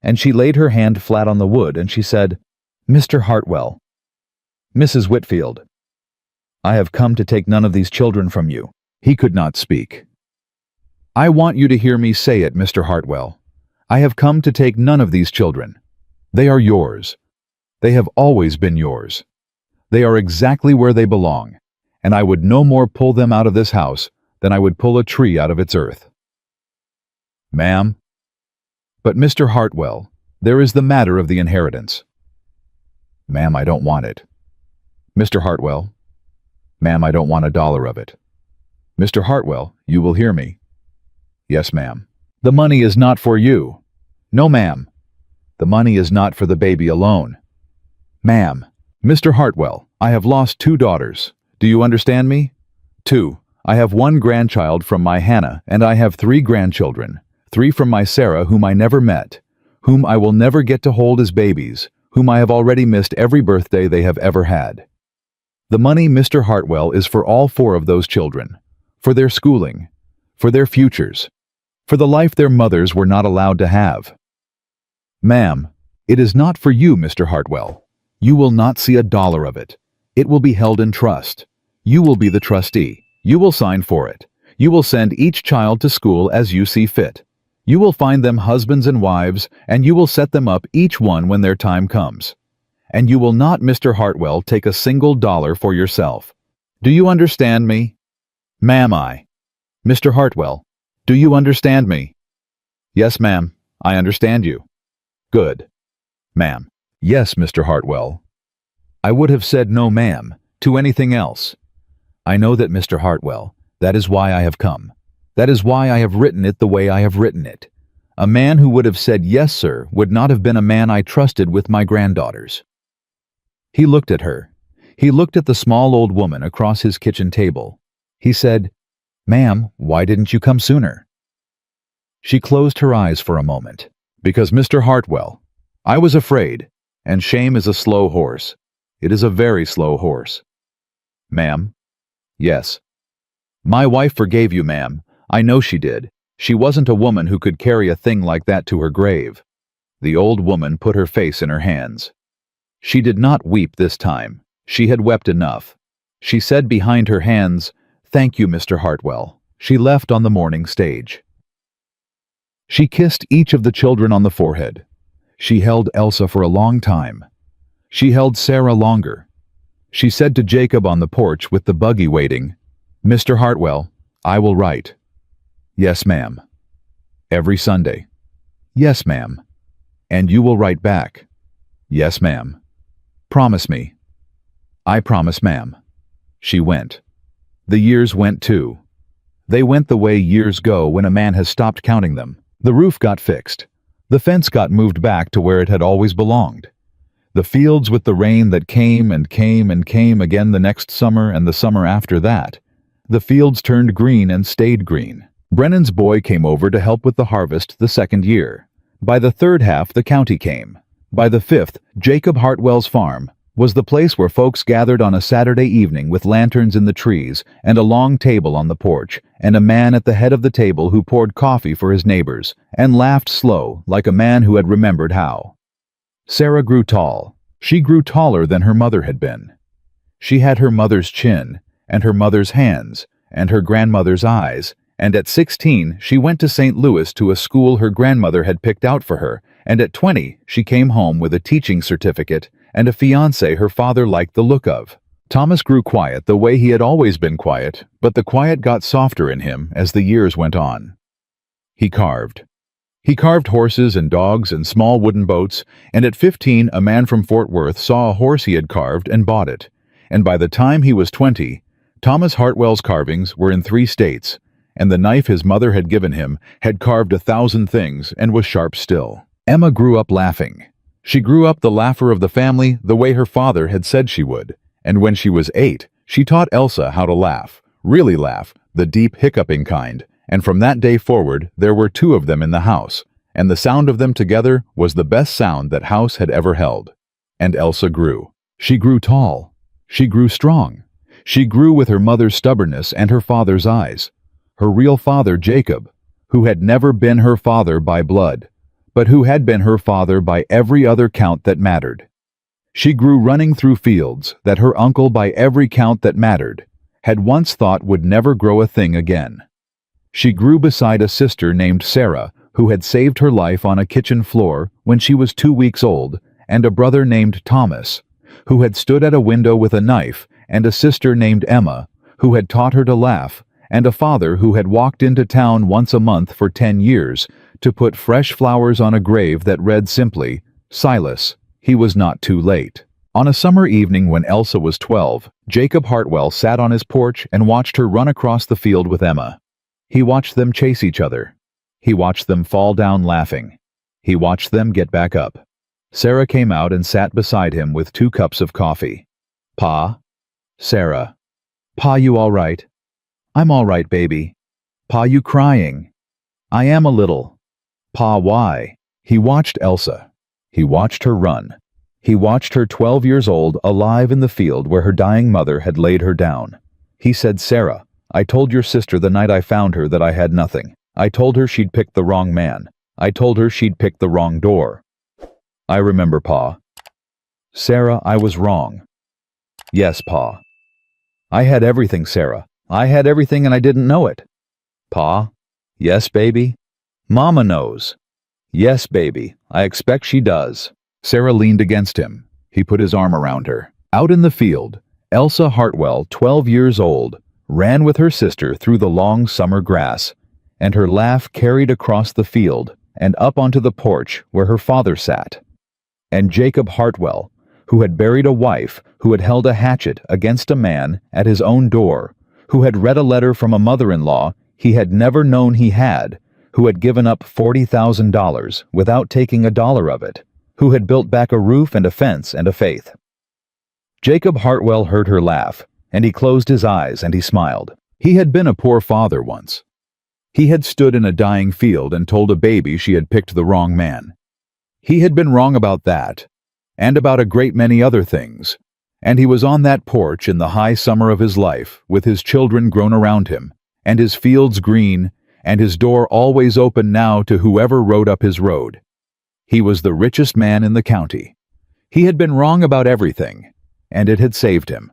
and she laid her hand flat on the wood and she said, "Mr. Hartwell." "Mrs. Whitfield." "I have come to take none of these children from you." He could not speak. "I want you to hear me say it, Mr. Hartwell. I have come to take none of these children. They are yours. They have always been yours. They are exactly where they belong, and I would no more pull them out of this house than I would pull a tree out of its earth." "Ma'am." "But, Mr. Hartwell, there is the matter of the inheritance." "Ma'am, I don't want it." "Mr. Hartwell." "Ma'am, I don't want $1 of it." "Mr. Hartwell, you will hear me." "Yes, ma'am." The money is not for you. No, ma'am. The money is not for the baby alone. Ma'am. Mr. Hartwell, I have lost 2 daughters. Do you understand me? 2. I have 1 grandchild from my Hannah, and I have 3 grandchildren. 3 from my Sarah, whom I never met, whom I will never get to hold as babies, whom I have already missed every birthday they have ever had. The money, Mr. Hartwell, is for all 4 of those children, for their schooling, for their futures, for the life their mothers were not allowed to have. Ma'am, it is not for you, Mr. Hartwell. You will not see a dollar of it. It will be held in trust. You will be the trustee. You will sign for it. You will send each child to school as you see fit. You will find them husbands and wives, and you will set them up each one when their time comes. And you will not, Mr. Hartwell, take a single dollar for yourself. Do you understand me? Ma'am, Mr. Hartwell, do you understand me? Yes, ma'am, I understand you. Good. Ma'am. Yes, Mr. Hartwell. I would have said no, ma'am, to anything else. I know that, Mr. Hartwell. That is why I have come. That is why I have written it the way I have written it. A man who would have said yes, sir, would not have been a man I trusted with my granddaughters. He looked at her. He looked at the small old woman across his kitchen table. He said, "Ma'am, why didn't you come sooner?" She closed her eyes for a moment. Because, Mr. Hartwell, I was afraid, and shame is a slow horse. It is a very slow horse. Ma'am? Yes. My wife forgave you, ma'am. I know she did. She wasn't a woman who could carry a thing like that to her grave. The old woman put her face in her hands. She did not weep this time. She had wept enough. She said behind her hands, "Thank you, Mr. Hartwell." She left on the morning stage. She kissed each of the children on the forehead. She held Elsa for a long time. She held Sarah longer. She said to Jacob on the porch with the buggy waiting, "Mr. Hartwell, I will write." "Yes, ma'am." "Every Sunday." "Yes, ma'am." "And you will write back." "Yes, ma'am." "Promise me." "I promise, ma'am." She went. The years went too. They went the way years go when a man has stopped counting them. The roof got fixed. The fence got moved back to where it had always belonged. The fields with the rain that came and came and came again the next summer and the summer after that. The fields turned green and stayed green. Brennan's boy came over to help with the harvest the 2nd year. By the 3rd half, the county came. By the 5th, Jacob Hartwell's farm was the place where folks gathered on a Saturday evening with lanterns in the trees and a long table on the porch, and a man at the head of the table who poured coffee for his neighbors and laughed slow like a man who had remembered how. Sarah grew tall. She grew taller than her mother had been. She had her mother's chin, and her mother's hands, and her grandmother's eyes, and at 16 she went to St. Louis to a school her grandmother had picked out for her, and at 20 she came home with a teaching certificate and a fiancé her father liked the look of. Thomas grew quiet the way he had always been quiet, but the quiet got softer in him as the years went on. He carved. He carved horses and dogs and small wooden boats, and at 15 a man from Fort Worth saw a horse he had carved and bought it, and by the time he was 20, Thomas Hartwell's carvings were in 3 states, and the knife his mother had given him had carved 1,000 things and was sharp still. Emma grew up laughing. She grew up the laugher of the family the way her father had said she would, and when she was 8, she taught Elsa how to laugh, really laugh, the deep hiccuping kind, and from that day forward there were 2 of them in the house, and the sound of them together was the best sound that house had ever held. And Elsa grew. She grew tall. She grew strong. She grew with her mother's stubbornness and her father's eyes. Her real father, Jacob, who had never been her father by blood, but who had been her father by every other count that mattered. She grew running through fields that her uncle, by every count that mattered, had once thought would never grow a thing again. She grew beside a sister named Sarah, who had saved her life on a kitchen floor when she was 2 weeks old, and a brother named Thomas, who had stood at a window with a knife, and a sister named Emma, who had taught her to laugh, and a father who had walked into town once a month for 10 years to put fresh flowers on a grave that read simply, "Silas, he was not too late." On a summer evening when Elsa was 12, Jacob Hartwell sat on his porch and watched her run across the field with Emma. He watched them chase each other. He watched them fall down laughing. He watched them get back up. Sarah came out and sat beside him with 2 cups of coffee. Pa? Sarah. Pa, you all right? I'm all right, baby. Pa, you crying? I am a little. Pa, why? He watched Elsa. He watched her run. He watched her 12 years old, alive in the field where her dying mother had laid her down. He said, Sarah, I told your sister the night I found her that I had nothing. I told her she'd picked the wrong man. I told her she'd picked the wrong door. I remember, Pa. Sarah, I was wrong. Yes, Pa. I had everything, Sarah. I had everything and I didn't know it. Pa? Yes, baby? Mama knows. Yes, baby. I expect she does. Sarah leaned against him. He put his arm around her. Out in the field, Elsa Hartwell, 12 years old, ran with her sister through the long summer grass, and her laugh carried across the field and up onto the porch where her father sat. And Jacob Hartwell, who had buried a wife who had held a hatchet against a man at his own door, who had read a letter from a mother-in-law he had never known he had, who had given up $40,000 without taking a dollar of it, who had built back a roof and a fence and a faith. Jacob Hartwell heard her laugh, and he closed his eyes and he smiled. He had been a poor father once. He had stood in a dying field and told a baby she had picked the wrong man. He had been wrong about that, and about a great many other things, and he was on that porch in the high summer of his life, with his children grown around him, and his fields green, and his door always open now to whoever rode up his road. He was the richest man in the county. He had been wrong about everything, and it had saved him.